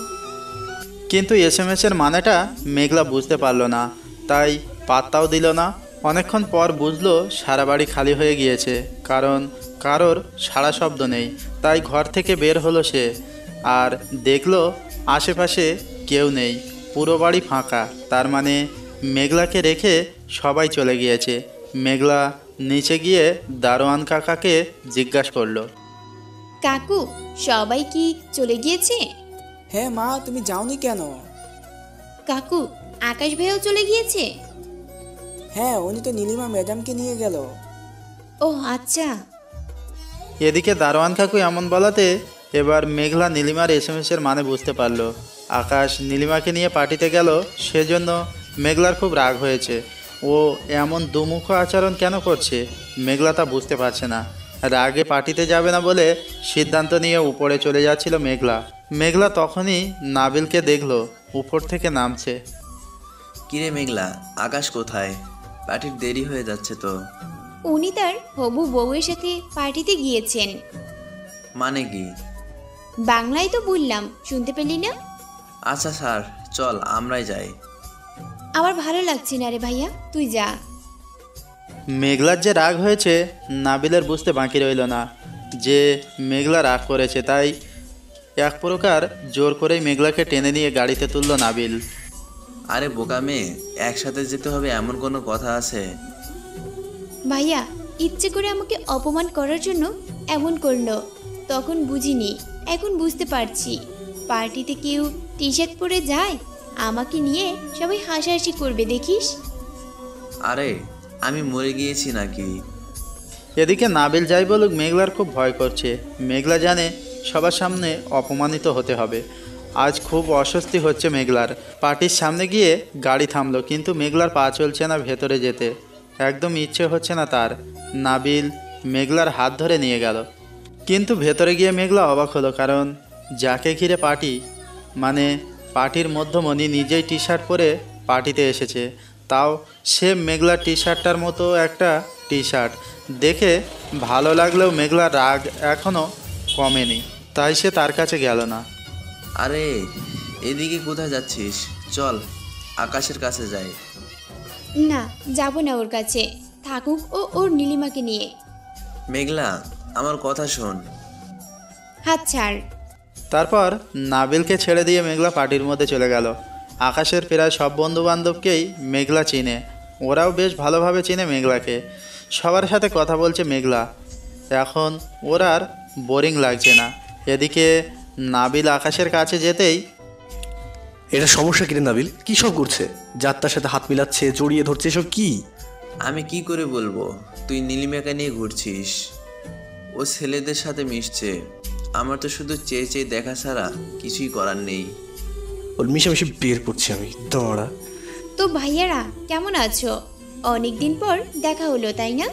কিন্তু এসএমএসের মানেটা মেঘলা বুঝতে পারলো না, তাই পাত্তাও দিল না। অনেকক্ষণ পর বুঝলো সারা বাড়ি খালি হয়ে গিয়েছে, কারণ কারোর সাড়া শব্দ নেই। তাই ঘর থেকে বের হলো সে, আর দেখলো আশেপাশে কেউ নেই, পুরো বাড়ি ফাঁকা। তার মানে মেঘলাকে রেখে সবাই চলে গিয়েছে। মেঘলা নিচে গিয়ে দারোয়ান কাকাকে জিজ্ঞাসা করলো, কাকু, সবাই কি চলে গিয়েছে? হ্যাঁ মা, তুমি যাওনি কেন? কাকু, আকাশ ভাইও চলে গিয়েছে? হ্যাঁ, উনি তো নীলিমা ম্যাডামকে নিয়ে গেল। ও আচ্ছা। এদিকে দারোয়ান কাকু এমন বলাতে এবার মেঘলা নীলিমার এসএমএসের মানে বুঝতে পারলো। আকাশ নীলিমাকে নিয়ে পার্টিতে গেল, সেজন্য মেঘলার খুব রাগ হয়েছে। ও এমন দুমুখ আচরণ কেন করছে মেঘলা তা বুঝতে পারছে না। রাগে পার্টিতে যাবে না বলে সিদ্ধান্ত নিয়ে উপরে চলে যাচ্ছিল মেঘলা। মেঘলা তখনই নাবিলকে দেখলো উপর থেকে নামছে। কিরে মেঘলা, আকাশ কোথায়? পার্টির দেরি হয়ে যাচ্ছে তো। উনি তার হবু বউয়ের সাথে পার্টিতে গিয়েছেন। মানে কি? বাংলায় তো বললাম, শুনতে পেলি না? আচ্ছা স্যার, চল আমরাই যাই। আমার ভালো লাগছে না রে ভাইয়া, তুই যা। মেঘলার যে রাগ হয়েছে নাবিলের বুঝতে বাকি রইল না যে মেঘলা রাগ করেছে। তাই এক প্রকার জোর করেই মেঘলাকে টেনে নিয়ে গাড়িতে তুলল নাবিল। আরে বোকা মেয়ে, একসাথে যেতে হবে এমন কোনো কথা আছে? ভাইয়া ইচ্ছে করে আমাকে অপমান করার জন্য এমন করলো। তখন বুঝিনি, এখন বুঝতে পারছি। পার্টিতে কেউ টি শার্ট পরে যায়, আমাকে নিয়ে সবাই হাসাহাসি করবে দেখিস। আরে আমি মরে গিয়েছি নাকি? এদিকে নাবিল যাই বলুক মেঘলার খুব ভয় করছে। মেঘলা জানে সবার সামনে অপমানিত হতে হবে। আজ খুব অস্বস্তি হচ্ছে মেঘলার। পার্টির সামনে গিয়ে গাড়ি থামলো, কিন্তু মেঘলার পা চলছে না ভেতরে যেতে। একদম ইচ্ছে হচ্ছে না তার। নাবিল মেঘলার হাত ধরে নিয়ে গেল, কিন্তু ভেতরে গিয়ে মেঘলা অবাক হলো, কারণ যাকে ঘিরে পার্টি, মানে পার্টির মধ্যমণি নিজেই টি শার্ট পরে পার্টিতে এসেছে। তাও সে মেঘলার টি শার্টটার মতো একটা টি শার্ট দেখে ভালো লাগলেও মেঘলার রাগ এখনও কমেনি, তাই সে তার কাছে গেল না। আরে এদিকে কোথায় যাচ্ছিস? চল আকাশের কাছে যাই। না, যাব না ওর কাছে, থাকুক ও ওর নীলিমাকে নিয়ে। মেঘলা, আমার কথা শোন। হাত ছাড়। তারপর নাবিলকে ছেড়ে দিয়ে মেঘলা পার্টির মধ্যে চলে গেল। আকাশের প্রায় সব বন্ধুবান্ধবকেই মেঘলা চিনে, ওরাও বেশ ভালোভাবে চিনে মেঘলাকে। সবার সাথে কথা বলছে মেঘলা। এখন ওর আর বোরিং লাগছে না। এদিকে নাবিল আকাশের কাছে যেতেই, এটা সমস্যা কিরে নাবিল? কী সব করছে? যাত্রার সাথে হাত মিলাচ্ছে, জড়িয়ে ধরছে, এসব কি? আমি কি করে বলবো? তুই নীলিমাকে নিয়ে ঘুরছিস, ও ছেলেদের সাথে মিশছে। আমার তো শুধু চেয়ে চেয়ে দেখা ছাড়া কিছুই করার নেই। ওর মিশামিশি বের করছি আমি, দাঁড়া। তো ভাইয়ারা কেমন আছো? অনেক দিন পর দেখা হলো, তাই না?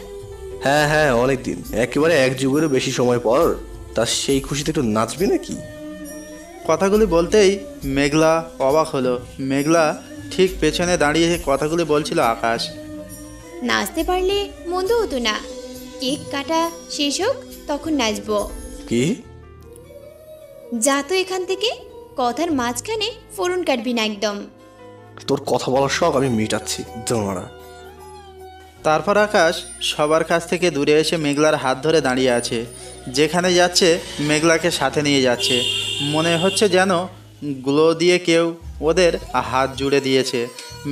হ্যাঁ হ্যাঁ, অনেক দিন, একেবারে এক যুগেরও বেশি সময় পর। তা সেই খুশিতে একটু নাচবি নাকি? কথাগুলি বলতেই মেঘলা অবাক হলো। মেঘলা ঠিক পেছনে দাঁড়িয়ে কথাগুলি বলছিল আকাশ। নাচতে পারলে মন্দ হতো না। কেক কাটা শেষ হোক, তখন নাচবো। কি? যা তো এখান থেকে, কথার মাঝখানে ফোরন কাটবি না একদম। তোর কথা বলার শখ আমি মেটাচ্ছি, দাঁড়া। তারপর আকাশ সবার কাছ থেকে দূরে এসে মেঘলার হাত ধরে দাঁড়িয়ে আছে। যেখানে যাচ্ছে মেঘলাকে সাথে নিয়ে যাচ্ছে। মনে হচ্ছে যেন গ্লো দিয়ে কেউ ওদের হাত জুড়ে দিয়েছে।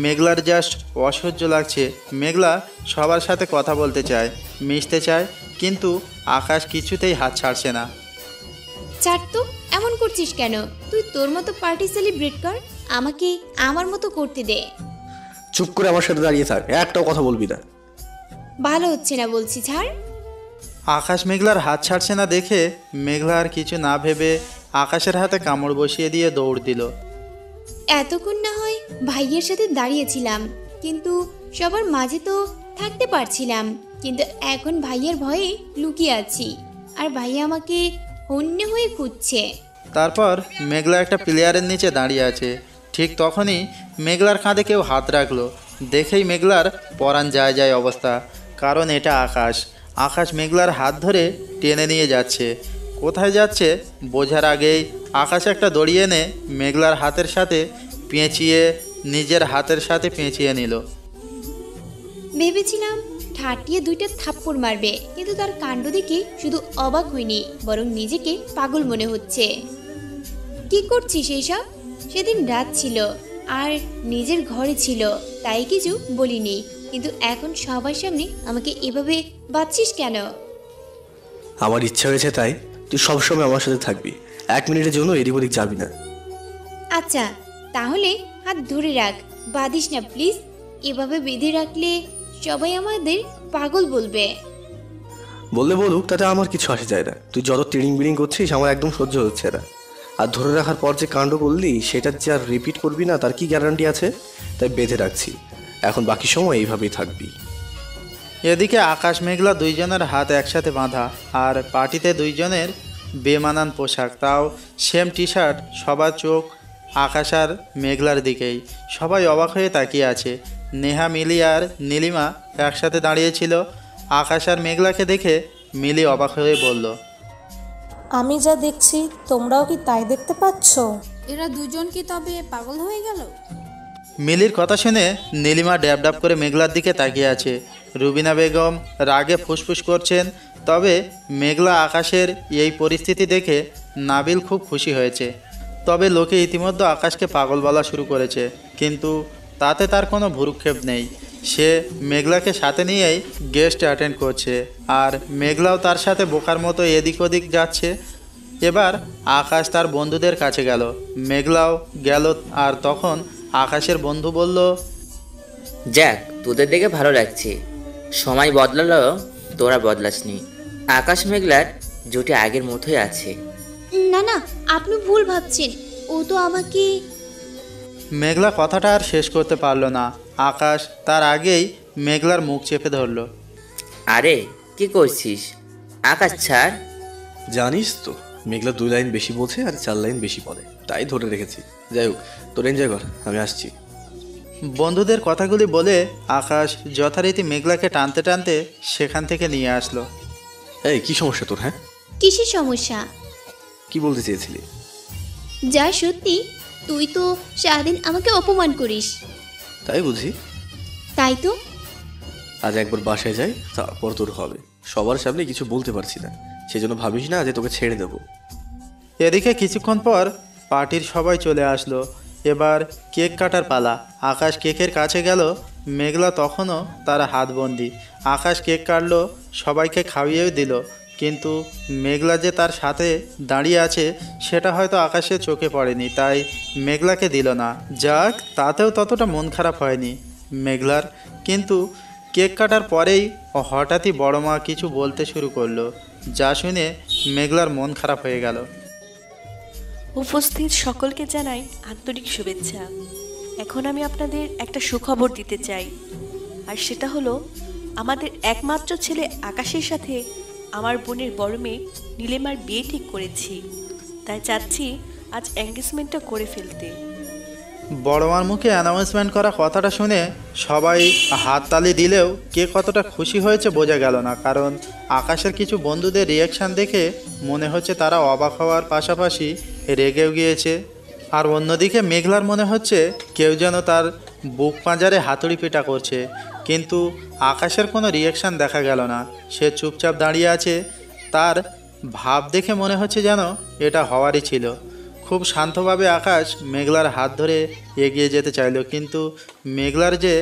মেঘলার জাস্ট অসহ্য লাগছে। মেঘলা সবার সাথে কথা বলতে চায়, মিশতে চায়, কিন্তু আকাশ কিছুতেই হাত ছাড়ছে না। ছাড় তো, এমন করছিস কেন? তুই তোর মতো পার্টি সেলিব্রেট কর, আমাকে আমার মতো করতে দে। চুপ করে আমার সাথে দাঁড়িয়ে থাক, একটাও কথা বলবি না। ভালো হচ্ছে না বলছি, ছাড়। আকাশ মেঘলার হাত ছাড়ছে না দেখে মেঘলা আর কিছু না ভেবে আকাশের হাতে কামড় বসিয়ে দিয়ে দৌড় দিল। এতক্ষণ না হয় ভাইয়ের সাথে দাঁড়িয়েছিলাম, কিন্তু সবার মাঝে তো থাকতে পারছিলাম, কিন্তু এখন ভাইয়ের ভয়ে লুকিয়ে আছি, আর ভাইয়া আমাকে হন্যে হয়ে খুঁজছে। তারপর মেঘলা একটা প্লেয়ারের নিচে দাঁড়িয়ে আছে। ঠিক তখনই মেঘলার কাঁধে কেউ হাত রাখলো। দেখেই মেঘলার পরাণ যায় যায় অবস্থা, কারণ এটা আকাশ। আকাশ মেঘলার হাত ধরে টেনে নিয়ে যাচ্ছে। কোথায় যাচ্ছে বোঝার আগেই আকাশ একটা দড়ি এনে মেঘলার হাতের সাথে পেঁচিয়ে নিজের হাতের সাথে পেঁচিয়ে নিল। ভেবেছিলাম ঠাটিয়ে দুইটা থাপ্পড় মারবে, কিন্তু তার কাণ্ড দেখে শুধু অবাক হইনি, বরং নিজেকে পাগল মনে হচ্ছে। কি করছিস এইসব? সেদিন রাত ছিল আর নিজের ঘরে ছিল, তাই কিছু বলিনি, কিন্তু এখন সবার সামনে আমাকে এভাবে বাঁচছিস কেন? আমার ইচ্ছা হয়েছে তাই। তুই সবসময় আমার সাথে থাকবি, 1 মিনিটের জন্য এদিক ওদিক যাবি না। আচ্ছা, তাহলে হাত ধরে রাখ, বাঁধিস না প্লিজ। এভাবে বেঁধে রাখলে সবাই আমাদের পাগল বলবে। বললে বলুক, তাতে আমার কিছু আসে যায় না। তুই যত তিড়িং বিড়িং করছিস আমার একদম সহ্য হচ্ছে না। আর ধরে রাখার পর যে কাণ্ড করলি সেটা যে আর রিপিট করবি না তার কি গ্যারান্টি আছে? তাই বেঁধে রাখছি, এখন বাকি সময় এইভাবেই থাকবি। এদিকে আকাশ মেঘলা দুইজনের হাত একসাথে বাঁধা, আর পার্টিতে দুইজনের বেমানান পোশাক, তাও সেম টি শার্ট। সবার চোখ আকাশ আর মেঘলার দিকেই। সবাই অবাক হয়ে তাকিয়ে আছে। নেহা, মিলি আর নীলিমা একসাথে দাঁড়িয়েছিল। আকাশ আর মেঘলাকে দেখে মিলি অবাক হয়ে বলল, আমি যা দেখছি তোমরাও কি তাই দেখতে পাচ্ছ? এরা দুজন কি তবে পাগল হয়ে গেল? মিলির কথা শুনে নীলিমা ড্যাব ড্যাব করে মেঘলার দিকে তাকিয়ে আছে। রুবিনা বেগম রাগে ফুসফুস করছেন। তবে মেঘলা আকাশের এই পরিস্থিতি দেখে নাবিল খুব খুশি হয়েছে। তবে লোকে ইতিমধ্যে আকাশকে পাগল বলা শুরু করেছে, কিন্তু তাতে তার কোনো ভ্রুক্ষেপ নেই। সে মেঘলাকে সাথে নিয়েই গেস্ট অ্যাটেন্ড করছে, আর মেঘলাও তার সাথে বোকার মতো এদিক ওদিক যাচ্ছে। এবার আকাশ তার বন্ধুদের কাছে গেল, মেঘলাও গেল। আর তখন আকাশের বন্ধু বলল, যাক, তোদের দেখে ভালো লাগছে। সময় বদলালো, তোরা বদলাসনি। আকাশ মেঘলার জুটি আগের মতোই আছে। না না, আপনি ভুল ভাবছেন, ও তো আমাকে। মেঘলা কথাটা আর শেষ করতে পারল না। আকাশ তার আগেই মেঘলার মুখ চেপে ধরল। আরে কি করছিস আকাশ, ছাড়। জানিস তো মেঘলা 2 লাইন বেশি বলছে আর 4 লাইন বেশি বলে, তাই ধরে রেখেছি। যাই হোক, তোর এনজয় কর, আমি আসছি। বন্ধুদের কথাগুলি বলে আকাশ যথারীতি মেঘলাকে টানতে টানতে সেখান থেকে নিয়ে আসলো। এই কি সমস্যা তোর? হ্যাঁ, কিসের সমস্যা? কি বলতে চেয়েছিলি? যা সত্যি, তুই তো সারাদিন আমাকে অপমান করিস। তাই বুঝি? তাই তো। আজ একবার বাসায় যাই, তারপর তোর হবে। সবার সামনে কিছু বলতে পারছি না, সেজন্য ভাবিস না যে তোকে ছেড়ে দেবো। এদিকে কিছুক্ষণ পর পার্টির সবাই চলে আসলো। এবার কেক কাটার পালা। আকাশ কেকের কাছে গেল, মেঘলা তখনও তার হাতবন্দি। আকাশ কেক কাটলো, সবাইকে খাইয়েও দিল, কিন্তু মেঘলা যে তার সাথে দাঁড়িয়ে আছে সেটা হয়তো আকাশের চোখে পড়েনি, তাই মেঘলাকে দিল না। যাক, তাতেও ততটা মন খারাপ হয়নি মেঘলার। কিন্তু কেক কাটার পরেই হঠাৎই বড় মা কিছু বলতে শুরু করলো, যা শুনে মেঘলার মন খারাপ হয়ে গেল। উপস্থিত সকলকে জানাই আন্তরিক শুভেচ্ছা। এখন আমি আপনাদের একটা সুখবর দিতে চাই, আর সেটা হলো আমাদের একমাত্র ছেলে আকাশের সাথে আমার বোনের বড় মেয়ে নীলিমার বিয়ে ঠিক করেছি। তাই চাচ্ছি আজ এঙ্গেজমেন্টটা করে ফেলতে। বড়মার মুখে অ্যানাউন্সমেন্ট করা কথাটা শুনে সবাই হাততালি দিলেও কে কতটা খুশি হয়েছে বোঝা গেল না, কারণ আকাশের কিছু বন্ধুদের রিয়াকশান দেখে মনে হচ্ছে তারা অবাক হওয়ার পাশাপাশি রেগেও গিয়েছে। আর অন্যদিকে মেঘলার মনে হচ্ছে কেউ যেন তার বুক পাঁজারে হাতুড়ি পিটা করছে, কিন্তু আকাশের কোনো রিয়াকশান দেখা গেল না। সে চুপচাপ দাঁড়িয়ে আছে। তার ভাব দেখে মনে হচ্ছে যেন এটা হওয়ারই ছিল। খুব শান্তভাবে আকাশ মেঘলার হাত ধরে এগিয়ে যেতে চাইল, কিন্তু মেঘলার যে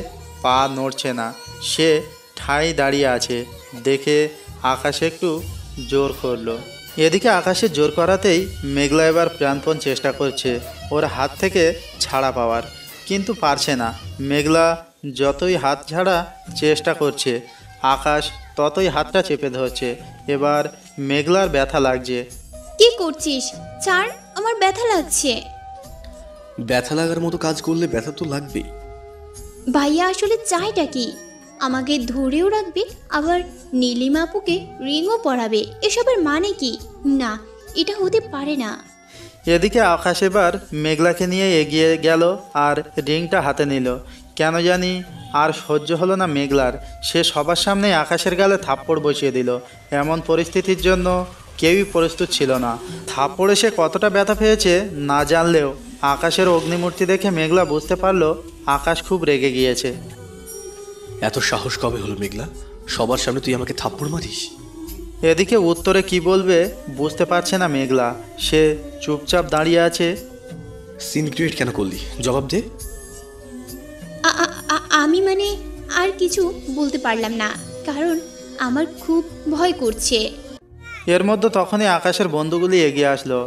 পা নড়ছে না, সে ঠাঁই দাঁড়িয়ে আছে দেখে আকাশ একটু জোর করলো। এদিকে আকাশে জোর করাতেই মেঘলা এবার প্রাণপণ চেষ্টা করছে ওর হাত থেকে ছাড়া পাওয়ার, কিন্তু পারছে না। মেঘলা যতই হাত ছাড়া চেষ্টা করছে, আকাশ ততই হাতটা চেপে ধরছে। এবার মেঘলার ব্যথা লাগছে। কি করছিস? ছাড়, আমার ব্যথা লাগছে। ব্যথা লাগার মতো কাজ করলে ব্যথা তো লাগবেই। ভাইয়া আসলে চাইটা কি? আমাকে ধরেও রাখবে, আবার নীলিমা আপুকে রিংও পরাবে। এসবের মানে কি? না, এটা হতে পারে না। এদিকে আকাশ এবার মেঘলাকে নিয়ে এগিয়ে গেল আর রিংটা হাতে নিল। কেন জানি আর সহ্য হলো না মেঘলার। সে সবার সামনে আকাশের গালে থাপ্পড় বসিয়ে দিল। এমন পরিস্থিতির জন্য কেউই প্রস্তুত ছিল না। থাপ্পড়ে সে কতটা ব্যথা পেয়েছে না জানলেও আকাশের অগ্নিমূর্তি দেখে মেঘলা বুঝতে পারলো আকাশ খুব রেগে গিয়েছে। এত সাহস কবে হলো মেঘলা? সবার সামনে তুই আমাকে থাপ্পড় মারিস? এদিকে উত্তরে কি বলবে বুঝতে পারছে না মেঘলা। সে চুপচাপ দাঁড়িয়ে আছে। সিন ক্রিয়েট কেন করলি? জবাব দে। আমি মানে আর কিছু বলতে পারলাম না, কারণ আমার খুব ভয় করছে। এর মধ্যে তখনই আকাশের বন্ধুগুলি এগিয়ে আসলো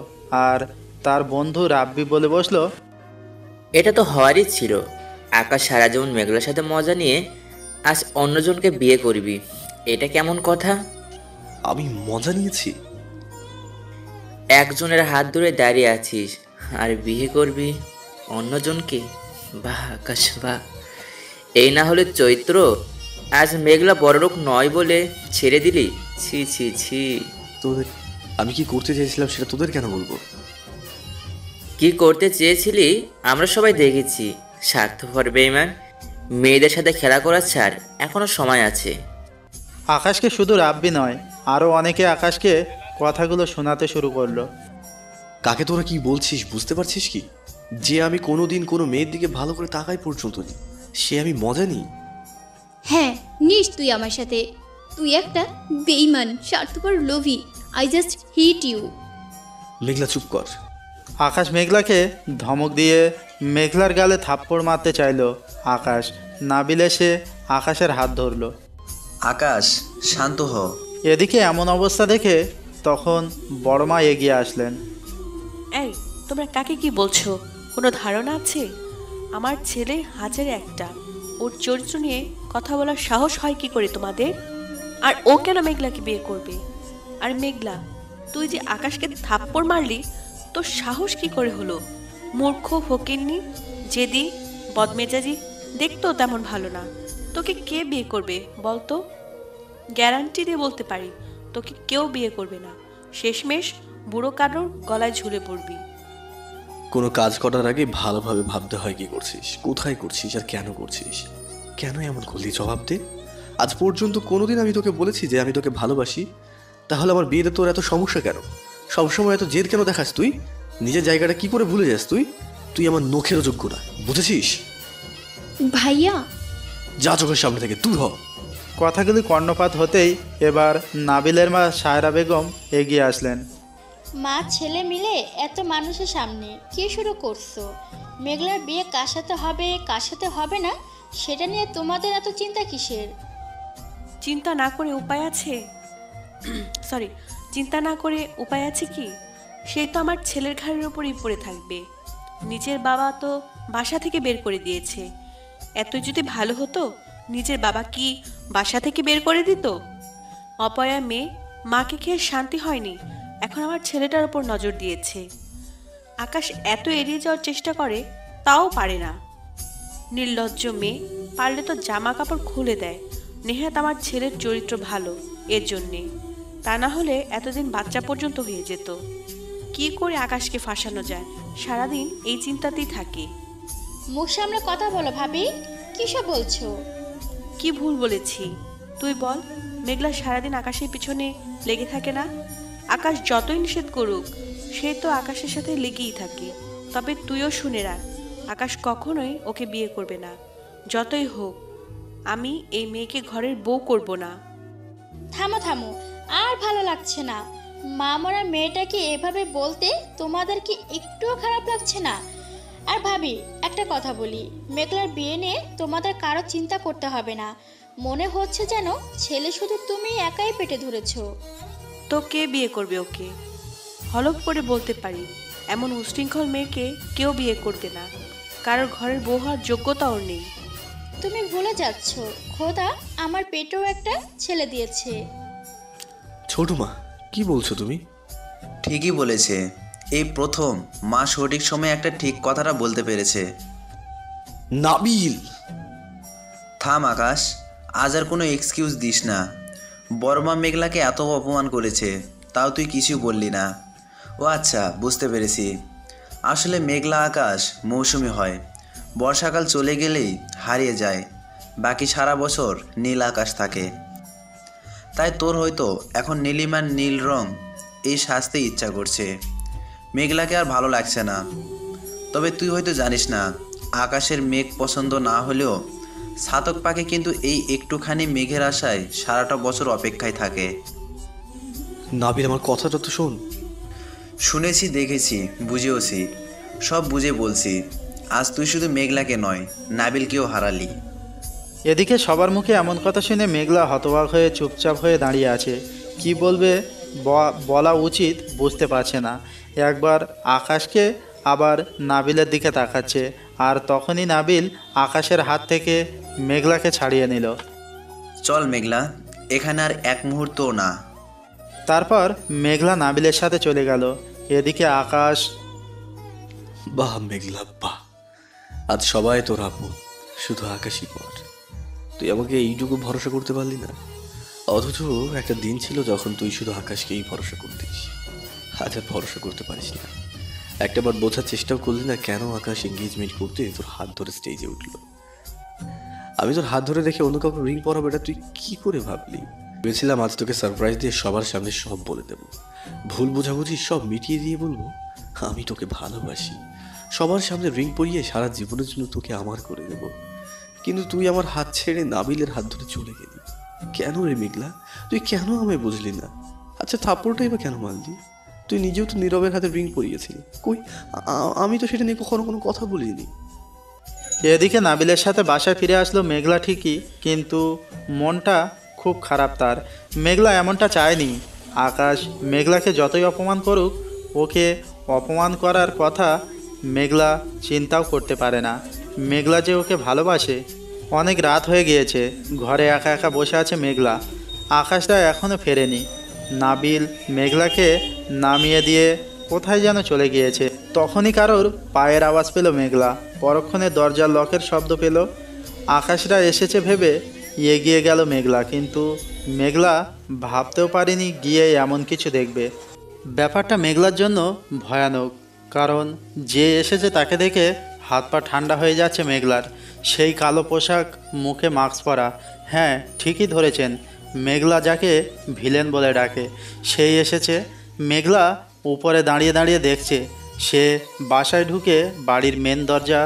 আর তার বন্ধু রাব্বি বলে বসলো, এটা তো হওয়ারই ছিল। আকাশ সারা জীবন মেঘলার সাথে মজা নিয়ে আজ অন্যজনকে বিয়ে করবি, এটা কেমন কথা? আমি মজা নিয়েছি? একজনের হাত ধরে দাঁড়িয়ে আছিস আর বিয়ে করবি অন্যজনকে? বাহ আকাশ বাহ, এই না হলে চৈত্র। আজ মেঘলা বড়লোক নয় বলে ছেড়ে দিলি? ছি ছি ছি। তোদের আমি কি করতে চেয়েছিলাম সেটা তোদের কেন বলবো? কি করতে চেয়েছিলি আমরা সবাই দেখেছি। স্বার্থপর বেঈমান, মেয়েদের সাথে খেলা করার ছাড়, এখনো সময় আছে। আকাশকে শুধু রাব্বি নয়, আরও অনেকে আকাশকে কথাগুলো শোনাতে শুরু করলো। কাকে তোরা কি বলছিস বুঝতে পারছিস কি? যে আমি কোনোদিন কোনো মেয়ের দিকে ভালো করে তাকাই পর্যন্ত নি, সে আমি মজা নিই? হ্যাঁ, নিস তুই আমার সাথে। তুই একটা বেঈমান, স্বার্থপর, লোভী। I just hit you. Meghla চুপ কর। আকাশ মেঘলাকে ধমক দিয়ে মেঘলার গালে থাপ্পড় মারতে চাইল। আকাশ নাবিল এসে আকাশের হাত ধরল। আকাশ শান্ত হ। এদিকে এমন অবস্থা দেখে তখন বড়মা এগিয়ে আসলেন। এই, তোমরা কাকে কি বলছো? কোনো ধারণা আছে? আমার ছেলে হাজারে একটা, ওর চরিত্র নিয়ে কথা বলার সাহস হয় কি করে তোমাদের? আর ও কেন মেঘলাকে বিয়ে করবে? আর মেঘলা, তুই যে আকাশকে থাপ্পড় মারলি, তোর সাহস কি করে হলো? মূর্খ, ফকিন্নি, জেদি, বদমেজাজি, দেখতেও তেমন ভালো না। তোকে কে বিয়ে করবে বলতো? গ্যারান্টি দিয়ে বলতে পারি, তোকে কেউ বিয়ে করবে না। শেষমেশ বুড়ো কারোর গলায় ঝুলে পড়বি। কোনো কাজ করার আগে ভালোভাবে ভাবতে হয় কি করছিস, কোথায় করছিস আর কেন করছিস। কেন এমন করলি জবাব দে। আজ পর্যন্ত কোনোদিন আমি তোকে বলেছি যে আমি তোকে ভালোবাসি? তাহলে আমার বিয়েতে তোর এত সমস্যা কেন? সবসময় এত জেদ কেন দেখাস তুই? নিজের জায়গাটা কি করে ভুলে যাস তুই? তুই আমার নখেরও যোগ্য না, বুঝেছিস? ভাইয়া, যা চোখের সামনে থেকে দূর হ। কথাগুলি কর্ণপাত হতেই এবার নাবিলের মা সায়রা বেগম এগিয়ে আসলেন। মা ছেলে মিলে এত মানুষের সামনে কি শুরু করছো? মেঘলার বিয়ে কার সাথে হবে কার সাথে হবে না সেটা নিয়ে তোমাদের এত চিন্তা কিসের? চিন্তা না করে উপায় আছে? চিন্তা না করে উপায় আছে কি? সে তো আমার ছেলের ঘাড়ের উপরই পড়ে থাকবে। নিজের বাবা তো বাসা থেকে বের করে দিয়েছে। এত যদি ভালো হতো, নিজের বাবা কি বাসা থেকে বের করে দিত? অপয়া মেয়ে, মাকে খেয়ে শান্তি হয়নি, এখন আমার ছেলেটার উপর নজর দিয়েছে। আকাশ এত এড়িয়ে যাওয়ার চেষ্টা করে, তাও পারে না। নির্লজ্জ মেয়ে, পারলে তো জামা কাপড় খুলে দেয়। নেহাত আমার ছেলের চরিত্র ভালো, এর জন্যে। তা না হলে এতদিন বাচ্চা পর্যন্ত হয়ে যেত। কি করে আকাশকে ফাঁসানো যায়, সারাদিন এই চিন্তাতেই থাকে। মুখ সামনে কথা বলো ভাবি, কিসব বলছো? কি ভুল বলেছি তুই বল? মেঘলা সারাদিন আকাশের পিছনে লেগে থাকে না? আকাশ যতই নিষেধ করুক, সে তো আকাশের সাথে লেগেই থাকে। তবে তুইও শুনে রাখ, আকাশ কখনোই ওকে বিয়ে করবে না। যতই হোক, আমি এই মেয়েকে ঘরের বউ করব না। থামো থামো, আর ভালো লাগছে না। মা মরা মেয়েটাকে এভাবে বলতে তোমাদের কি একটুও খারাপ লাগছে না? আর ভাবি, একটা কথা বলি, মেঘলার বিয়ে নিয়ে তোমাদের কারো চিন্তা করতে হবে না। মনে হচ্ছে যেন ছেলে শুধু তুমি একাই পেটে ধরেছো। তো কে বিয়ে করবে ওকে? হলফ করে বলতে পারি, এমন উশৃঙ্খল মেয়েকে কেউ বিয়ে করবে না। কারোর ঘরের বউ হওয়ার যোগ্যতা ওর নেই। তুমি ভুলে যাচ্ছ, খোদা আমার পেটেও একটা ছেলে দিয়েছে। ছোট মা, কি বলছো তুমি? ঠিকই বলেছে। এই প্রথম মা সঠিক সময়ে একটা ঠিক কথাটা বলতে পেরেছে। নাবিল! থাম আকাশ, আজ আর কোনো এক্সকিউজ দিস না। বড় মা মেঘলাকে এত অপমান করেছে, তাও তুই কিছু বললি না। ও আচ্ছা, বুঝতে পেরেছি। আসলে মেঘলা আকাশ মৌসুমি হয়, বর্ষাকাল চলে গেলেই হারিয়ে যায়, বাকি সারা বছর নীল আকাশ থাকে। তাই তোর হয়তো এখন নীলিমার নীল রং এই সাজতে ইচ্ছা করছে, মেঘলাকে আর ভালো লাগছে না। তবে তুই হয়তো জানিস না, আকাশের মেঘ পছন্দ না হলেও ছাতক পাখি কিন্তু এই একটুখানি মেঘের আশায় সারাটা বছর অপেক্ষায় থাকে। নাবিল, আমার কথাটা তো শোন। শুনেছি, দেখেছি, বুঝেওছি, সব বুঝে বলছি। আজ তুই শুধু মেঘলাকে নয়, নাবিলকেও হারালি। এদিকে সবার মুখে এমন কথা শুনে মেঘলা হতবাক হয়ে চুপচাপ হয়ে দাঁড়িয়ে আছে। কি বলবে বলা উচিত বুঝতে পারছে না। একবার আকাশকে, আবার নাবিলের দিকে তাকাচ্ছে, আর তখনই নাবিল আকাশের হাত থেকে মেঘলাকে ছাড়িয়ে নিল। চল মেঘলা, এখানে আর এক মুহূর্তও না। তারপর মেঘলা নাবিলের সাথে চলে গেল। এদিকে আকাশ, বাহ মেঘলা বাহ, আজ সবাই তোর আপন, শুধু আকাশই পর। তুই আমাকে এইটুকু ভরসা করতে পারলি না, অথচ একটা দিন ছিল যখন তুই শুধু আকাশকেই ভরসা করতিস। আজ আর ভরসা করতে পারিস না। একটাবার বোঝার চেষ্টাও করলি না কেন আকাশ এঙ্গেজমেন্ট করতে তোর হাত ধরে স্টেজে উঠল। আমি তোর হাত ধরে দেখে অন্য কাউকে রিং পরাবো, এটা তুই কি করে ভাবলি? ভেবেছিলাম আজ তোকে সারপ্রাইজ দিয়ে সবার সামনে সব বলে দেব, ভুল বোঝাবুঝি সব মিটিয়ে দিয়ে বলবো আমি তোকে ভালোবাসি। সবার সামনে রিং পরিয়ে সারা জীবনের জন্য তোকে আমার করে দেব। কিন্তু তুই আমার হাত ছেড়ে নাবিলের হাত ধরে চলে গেলি। কেন রে মেঘলা, তুই কেন আমায় বুঝলি না? আচ্ছা থাপ্পড়টাই বা কেন মারলি? তুই নিজেও তো নীরবের হাতে রিং পরিয়েছিলি, কই আমি তো সেটা নিয়ে কখনো কোনো কথা বলিনি। এদিকে নাবিলের সাথে বাসায় ফিরে আসলো মেঘলা ঠিকই, কিন্তু মনটা খুব খারাপ তার। মেঘলা এমনটা চায়নি। আকাশ মেঘলাকে যতই অপমান করুক, ওকে অপমান করার কথা মেঘলা চিন্তাও করতে পারে না। মেঘলা যে ওকে ভালোবাসে। অনেক রাত হয়ে গিয়েছে, ঘরে একা একা বসে আছে মেঘলা। আকাশটা এখনও ফেরেনি। নাবিল মেঘলাকে নামিয়ে দিয়ে কোথায় যেন চলে গিয়েছে। তখনই কারোর পায়ের আওয়াজ পেল মেঘলা। পরক্ষণে দরজার লকের শব্দ পেল। আকাশরা এসেছে ভেবে এগিয়ে গেল মেঘলা, কিন্তু মেঘলা ভাবতেও পারেনি গিয়ে এমন কিছু দেখবে। ব্যাপারটা মেঘলার জন্য ভয়ানক, কারণ যে এসেছে তাকে দেখে হাত পা ঠান্ডা হয়ে যাচ্ছে মেঘলার। সেই কালো পোশাক, মুখে মাস্ক পরা। হ্যাঁ, ঠিকই ধরেছেন, মেঘলা যাকে ভিলেন বলে ডাকে সেই এসেছে। মেঘলা উপরে দাঁড়িয়ে দাঁড়িয়ে দেখছে। সে বাসায় ঢুকে বাড়ির মেন দরজা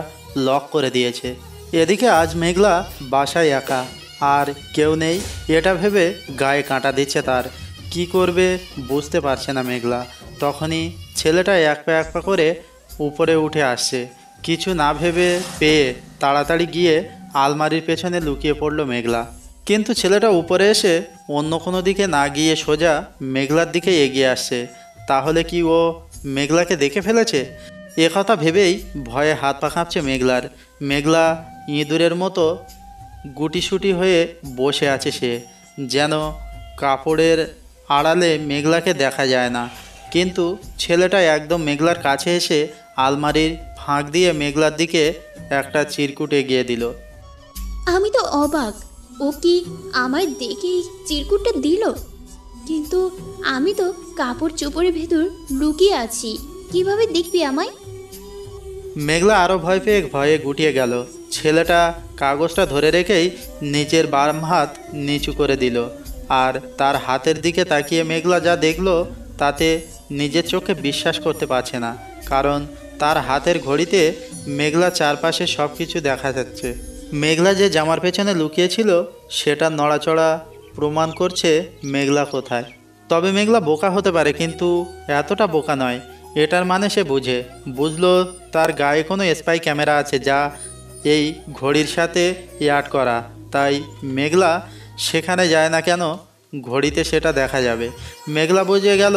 লক করে দিয়েছে। এদিকে আজ মেঘলা বাসায় একা, আর কেউ নেই। এটা ভেবে গায়ে কাঁটা দিচ্ছে তার। কি করবে বুঝতে পারছে না মেঘলা। তখনই ছেলেটা এক পা করে উপরে উঠে আসছে। কিছু না ভেবে পেয়ে তাড়াতাড়ি গিয়ে আলমারির পেছনে লুকিয়ে পড়ল মেঘলা। কিন্তু ছেলেটা উপরে এসে অন্য কোনো দিকে না গিয়ে সোজা মেঘলার দিকে এগিয়ে আসছে। তাহলে কি ও মেঘলাকে দেখে ফেলেছে? এ কথা ভেবেই ভয়ে হাত পা কাঁপছে মেঘলার। মেঘলা ইঁদুরের মতো গুটিসুটি হয়ে বসে আছে। সে যেন কাপড়ের আড়ালে মেঘলাকে দেখা যায় না। কিন্তু ছেলেটা একদম মেঘলার কাছে এসে আলমারির ফাঁক দিয়ে মেঘলার দিকে একটা চিরকুট এগিয়ে দিল। আমি তো অবাক, ও কি আমায় দেখেই চিরকুটটা দিল? কিন্তু আমি তো কাপড় চোপড়ের ভেতর লুকিয়ে আছি, কিভাবে দেখবি আমায়? মেঘলা আরও ভয় পেয়ে ভয়ে গুটিয়ে গেল। ছেলেটা কাগজটা ধরে রেখেই নিচের বাম হাত নিচু করে দিল, আর তার হাতের দিকে তাকিয়ে মেঘলা যা দেখলো তাতে নিজের চোখে বিশ্বাস করতে পারছে না। কারণ তার হাতের ঘড়িতে মেঘলা চারপাশে সব কিছু দেখা যাচ্ছে। মেঘলা যে জামার পেছনে লুকিয়েছিল সেটা নড়াচড়া প্রমাণ করছে মেঘলা কোথায়। তবে মেঘলা বোকা হতে পারে, কিন্তু এতটা বোকা নয়। এটার মানে সে বুঝলো তার গায়ে কোনো স্পাই ক্যামেরা আছে যা এই ঘড়ির সাথে অ্যাড করা। তাই মেঘলা সেখানে যায় না কেন, ঘড়িতে সেটা দেখা যাবে। মেঘলা বুঝে গেল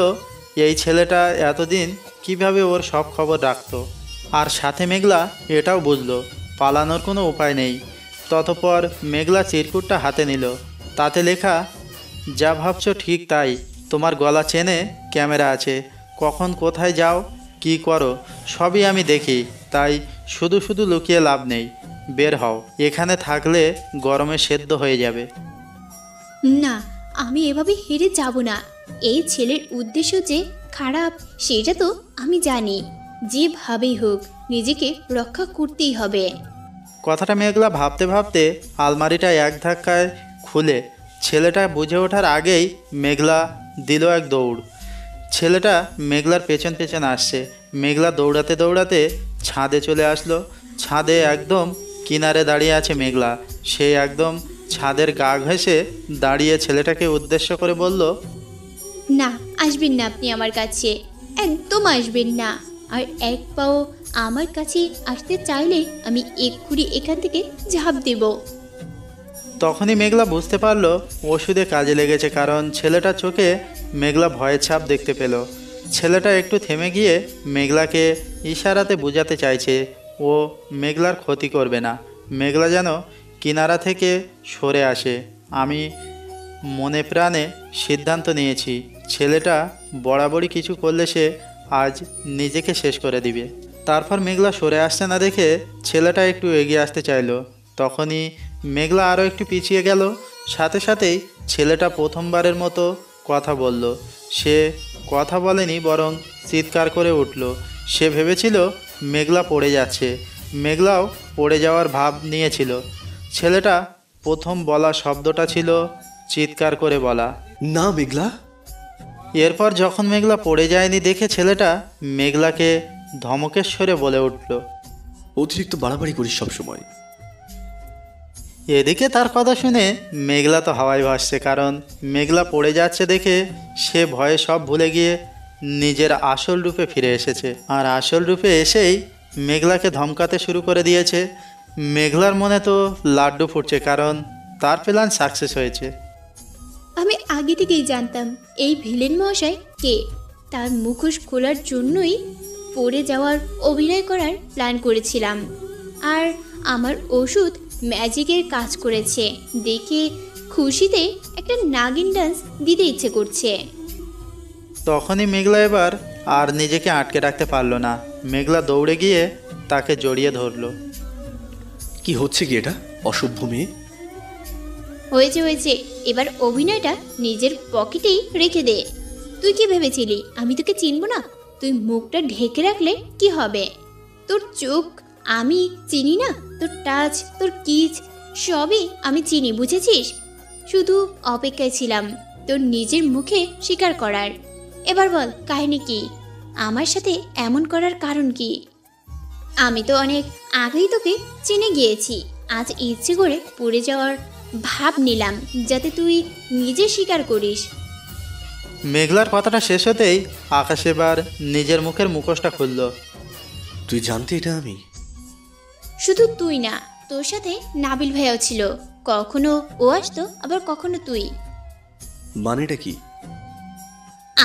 এই ছেলেটা এতদিন কিভাবে ওর সব খবর রাখতো। আর সাথে মেঘলা এটাও বুঝলো পালানোর কোনো উপায় নেই। ততপর মেঘলা চিরকুটটা হাতে নিল, তাতে লেখা, যা ভাবছো ঠিক তাই, তোমার গলা চেনে ক্যামেরা আছে, কখন কোথায় যাও কি করো সবই আমি দেখি, তাই শুধু শুধু লুকিয়ে লাভ নেই, বের হও, এখানে থাকলে গরমে সেদ্ধ হয়ে যাবে। না, আমি এভাবে হেরে যাব না। এই ছেলের উদ্দেশ্য যে খারাপ সেটা তো আমি জানি। যেভাবেই হোক নিজেকে রক্ষা করতেই হবে। কথাটা মেঘলা ভাবতে ভাবতে আলমারিটা এক ধাক্কায় খুলে ছেলেটা বুঝে ওঠার আগেই মেঘলা দিল এক দৌড়। ছেলেটা মেঘলার পেছন পেছন আসছে। মেঘলা দৌড়াতে দৌড়াতে ছাদে চলে আসলো। ছাদে একদম কিনারে দাঁড়িয়ে আছে মেঘলা। সে একদম ছাদের গা ঘেঁষে দাঁড়িয়ে ছেলেটাকে উদ্দেশ্য করে বলল, না, আসবেন না আপনি আমার কাছে, একদম আসবেন না। আর এক পাও আমার কাছে আসতে চাইলে আমি এক্ষুনি এখান থেকে ঝাঁপ দেব। তখনই মেঘলা বুঝতে পারলো ওষুধে কাজে লেগেছে, কারণ ছেলেটার চোখে মেঘলা ভয়ের ছাপ দেখতে পেল। ছেলেটা একটু থেমে গিয়ে মেঘলাকে ইশারাতে বোঝাতে চাইছে ও মেঘলার ক্ষতি করবে না। মেঘলা যেন কিনারা থেকে সরে আসে। আমি মনে প্রাণে সিদ্ধান্ত নিয়েছি, ছেলেটা বরাবরই কিছু করলে সে আজ নিজেকে শেষ করে দিবে। তারপর মেঘলা সরে আসছে না দেখে ছেলেটা একটু এগিয়ে আসতে চাইলো। তখনই মেঘলা আরও একটু পিছিয়ে গেল। সাথে সাথেই ছেলেটা প্রথমবারের মতো কথা বলল। সে কথা বলেনি, বরং চিৎকার করে উঠল। সে ভেবেছিল মেঘলা পড়ে যাচ্ছে। মেঘলাও পড়ে যাওয়ার ভাব নিয়েছিল। ছেলেটা প্রথম বলা শব্দটা ছিল চিৎকার করে বলা, না মেঘলা। এরপর যখন মেঘলা পড়ে যায়নি দেখে ছেলেটা মেঘলাকে ধমকের স্বরে বলে উঠল, অতিরিক্ত বাড়াবাড়ি করিস সবসময়। এদিকে তার কথা শুনে মেঘলা তো হাওয়ায় ভাসছে, কারণ মেঘলা পড়ে যাচ্ছে দেখে সে ভয়ে সব ভুলে গিয়ে নিজের আসল রূপে ফিরে এসেছে। আর আসল রূপে এসেই মেঘলাকে ধমকাতে শুরু করে দিয়েছে। মেঘলার মনে তো লাড্ডু ফুটছে, কারণ তার প্ল্যান সাকসেস হয়েছে। আমি আগে থেকেই জানতাম এই ভিলেন মশাই কে। তার মুখোশ খোলার জন্যই পড়ে যাওয়ার অভিনয় করার প্ল্যান করেছিলাম। আর আমার ওষুধ ম্যাজিকের কাজ করেছে দেখে খুশিতে একটা নাগিন ডান্স দিতে ইচ্ছে করছে। তখনই মেঘলা এবার আর নিজেকে আটকে রাখতে পারলো না। মেঘলা দৌড়ে গিয়ে তাকে জড়িয়ে ধরলো। কি হচ্ছে কি এটা, অসভ্য মেয়ে। হয়েছে, এবার অভিনয়টা নিজের পকেটেই রেখে দে। তুই কি ভেবেছিলি আমি তোকে চিনব না? তুই মুখটা ঢেকে রাখলে কি হবে? তোর চোখ আমি চিনি না, তোর টাচ, তোর কিচ সবই আমি চিনি, বুঝেছিস? শুধু অপেক্ষায় ছিলাম তোর নিজের মুখে স্বীকার করার। এবার বল কাহিনী কি? আমার সাথে এমন করার কারণ কি? আমি তো অনেক আগেই তোকে চিনে গিয়েছি। আজ ইচ্ছে করে পড়ে যাওয়ার ভাব নিলাম যাতে তুই নিজে স্বীকার করিস। মেঘলার কথাটা শেষ হতেই আকাশ এবার নিজের মুখের মুখোশটা খুলল। তুই জানতে এটা আমি? শুধু তুই না, তোর সাথে নাবিল ভাইয়াও ছিল। কখনো ও আসতো, আবার কখনো তুই। মানেটা কি?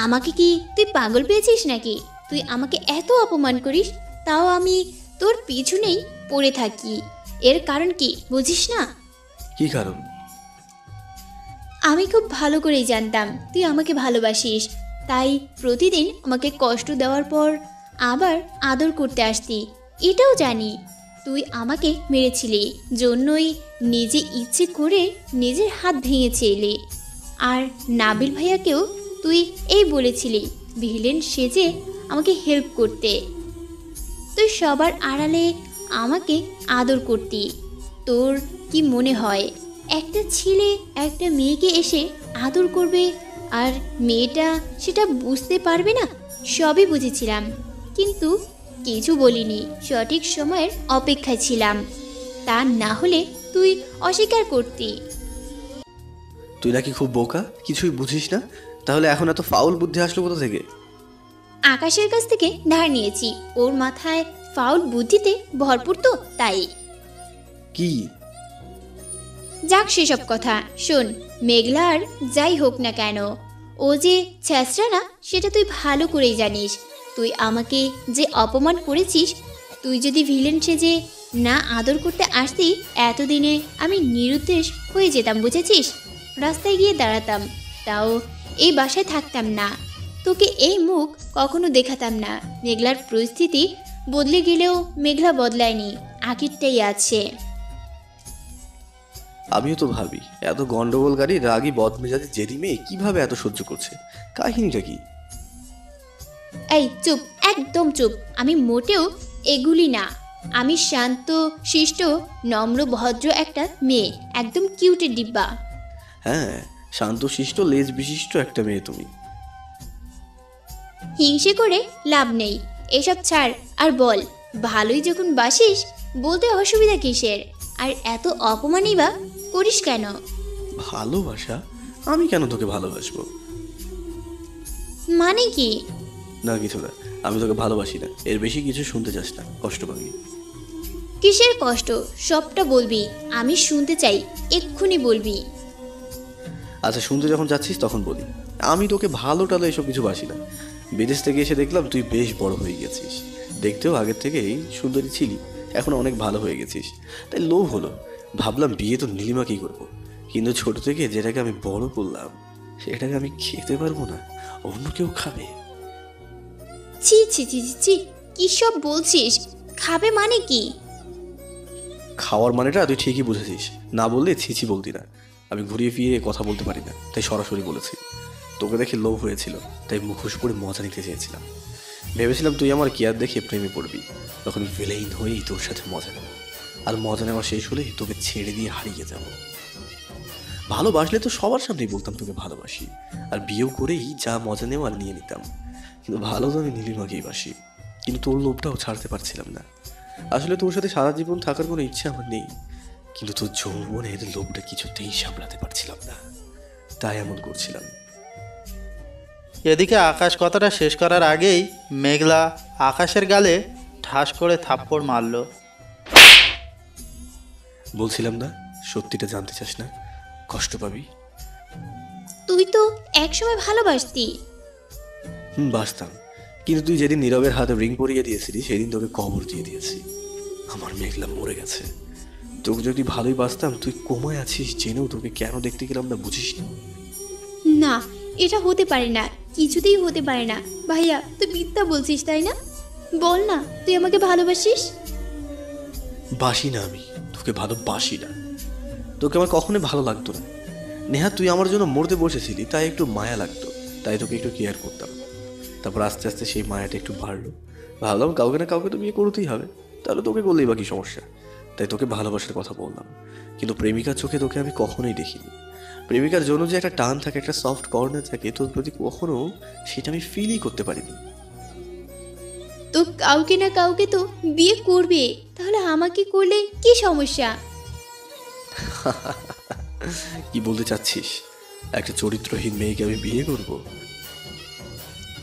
আমাকে কি তুই পাগল পেয়েছিস নাকি? তুই আমাকে এত অপমান করিস, তাও আমি তোর পিছনেই পড়ে থাকি। এর কারণ কি বুঝিস না? কি কারণ? আমি খুব ভালো করেই জানতাম তুই আমাকে ভালোবাসিস, তাই প্রতিদিন আমাকে কষ্ট দেওয়ার পর আবার আদর করতে আসতি। এটাও জানি তুই আমাকে মেরেছিলি, জন্যই নিজে ইচ্ছে করে নিজের হাত ভেঙেছিলি। আর নাবিল ভাইয়াকেও তুই এই বলেছিলি ভিলেন সেজে আমাকে হেল্প করতে। তুই সবার আড়ালে আমাকে আদর করতি। তোর কি মনে হয় একটা ছেলে একটা মেয়েকে এসে আদর করবে আর মেয়েটা সেটা বুঝতে পারবে না? সবই বুঝেছিলাম, কিন্তু কিছু বলিনি। সঠিক সময়ের অপেক্ষায় ছিলাম, তা না হলে তুই অস্বীকার করতি। তুই নাকি খুব বোকা, কিছুই বুঝিস না, তাহলে এখন এত ফাউল বুদ্ধি আসলো কোথা থেকে? আকাশের কাছ থেকে ধার নিয়েছি, ওর মাথায় ফাউল বুদ্ধিতে ভরপুর তো তাই। কি? যাক সেসব কথা, শোন, মেঘলার যাই হোক না কেন, ও যে ছেঁচড়া না সেটা তুই ভালো করেই জানিস। তুই আমাকে যে অপমান করেছিস, তুই যদি ভিলেন সেজে না আদর করতে আসতি, এতদিনে আমি নিরুদ্দেশ হয়ে যেতাম, বুঝেছিস? রাস্তায় গিয়ে দাঁড়াতাম, তাও এই বাসায় থাকতাম না, তোকে এই মুখ কখনো দেখাতাম না। মেঘলার পরিস্থিতি বদলে গেলেও মেঘলা বদলায়নি, আগেরটাই আছে। আমিও তো ভাবি এত গন্ডগোলকারী রাগী বদমেজাজি জেদি মেয়ে কিভাবে এত সহ্য করছে, কাহিনীটা কি? এই চুপ, একদম চুপ। আমি মোটেও এগুলি না। আমি শান্ত শিষ্ট নম্র ভদ্র একটা মেয়ে, একদম কিউটের ডিব্বা। হ্যাঁ, শান্তশিষ্ট লেজ বিশিষ্ট একটা মেয়ে তুমি। হিংসে করে লাভ নেই, এসব ছাড় আর বল, ভালোই যখন বাসিস বলতে অসুবিধা কিসের? আর এত অপমানই বা করিস কেন? ভালোবাসা? আমি কেন তোকে ভালোবাসবো? মানে কি? না কিছু না, আমি তোকে ভালোবাসি না, এর বেশি কিছু শুনতে চাস না, কষ্ট পাবি। কিসের কষ্ট? সবটা বলবি, আমি শুনতে চাই, এক্ষুনি বলবি। আচ্ছা, শুনতে যখন যাচ্ছিস তখন বলি। আমি তোকে ভালো টালো এসব কিছু বাসি না। বিদেশ থেকে এসে দেখলাম তুই বেশ বড় হয়ে গেছিস, দেখতেও আগের থেকেই সুন্দরী ছিলি, এখন অনেক ভালো হয়ে গেছিস, তাই লোভ হলো। ভাবলাম বিয়ে তো নীলিমাকেই করবো, কিন্তু ছোট থেকে যেটাকে আমি বড় করলাম সেটাকে আমি খেতে পারবো না, অন্য কেউ খাবে। ছি ছি ছি ছি ছি, কি সব বলছিস? খাবে মানে কি? খাওয়ার মানেটা তুই ঠিকই বুঝেছিস, না বললে ছিছি বলতি না। আমি ঘুরিয়ে ফিরিয়ে কথা বলতে পারি না, তাই সরাসরি বলেছি। তোকে দেখে লোভ হয়েছিল, তাই মুখোশ পরে মজা নিতে চেয়েছিলাম। ভেবেছিলাম তুই আমার কেয়ার দেখে প্রেমে পড়বি, তখন ভিলেইন হয়েই তোর সাথে মজা নেব, আর মজা নেওয়া শেষ হলে তোকে ছেড়ে দিয়ে হারিয়ে যাব। ভালোবাসলে তো সবার সামনেই বলতাম তোকে ভালোবাসি, আর বিয়েও করেই যা মজা নেওয়ার নিয়ে নিতাম। কিন্তু ভালো তো আমি নীলিমাকেই বাসি, কিন্তু তোর লোভটাও ছাড়তে পারছিলাম না। আসলে তোর সাথে সারা জীবন থাকার কোনো ইচ্ছা আমার নেই, কিন্তু তোর যৌবনের লোভটা কিছুতেই সামলাতে পারছিলাম না, তাই এমন করছিলাম। এদিকে আকাশ কথাটা শেষ করার আগেই মেঘলা আকাশের গালে ঠাস করে থাপ্পড় মারল। বলছিলাম না, সত্যিটা জানতে চাস না, কষ্ট পাবি। তুই তো একসময় ভালোবাসতি। বাসতাম, কিন্তু তুই যেদিন নীরবের হাতে রিং পরিয়ে দিয়েছিলি সেদিন তোকে কবর দিয়ে দিয়েছি। আমার মেঘলা মরে গেছে। তোকে যদি ভালোই বাসতাম, তুই কোমায় আছিস জেনেও তোকে কেন দেখতে গেলাম না বুঝিস না, এটা হতে পারে না, কিছুতেই হতে পারে না। ভাইয়া, তুই মিথ্যা বলছিস তাই না? বল না, তুই আমাকে ভালোবাসিস। বাসি না, আমি তোকে ভালোবাসি না। তোকে আমার কখনোই ভালো লাগতো না নেহা, তুই আমার জন্য মরতে বসেছিলি, তাই একটু মায়া লাগতো, তাই তোকে একটু কেয়ার করতাম। তারপর আস্তে আস্তে সেই মায়াটা একটু বাড়লো, ভাবলাম কাউকে না কাউকে তো বিয়ে করতেই হবে, তাহলে তোকে করলেই বা কি সমস্যা, তাই তোকে ভালোবাসার কথা বললাম। কিন্তু প্রেমিকার চোখে তোকে আমি কখনোই দেখিনি। প্রেমিকার জন্য যে একটা টান থাকে, একটা সফট কর্নার থাকে তোর প্রতি, কখনো সেটা আমি ফিলই করতে পারিনি। তো কাউকে না কাউকে তো বিয়ে করবে, তাহলে আমাকে করলে কি সমস্যা? কি বলতে চাচ্ছিস? একটা চরিত্রহীন মেয়েকে আমি বিয়ে করব?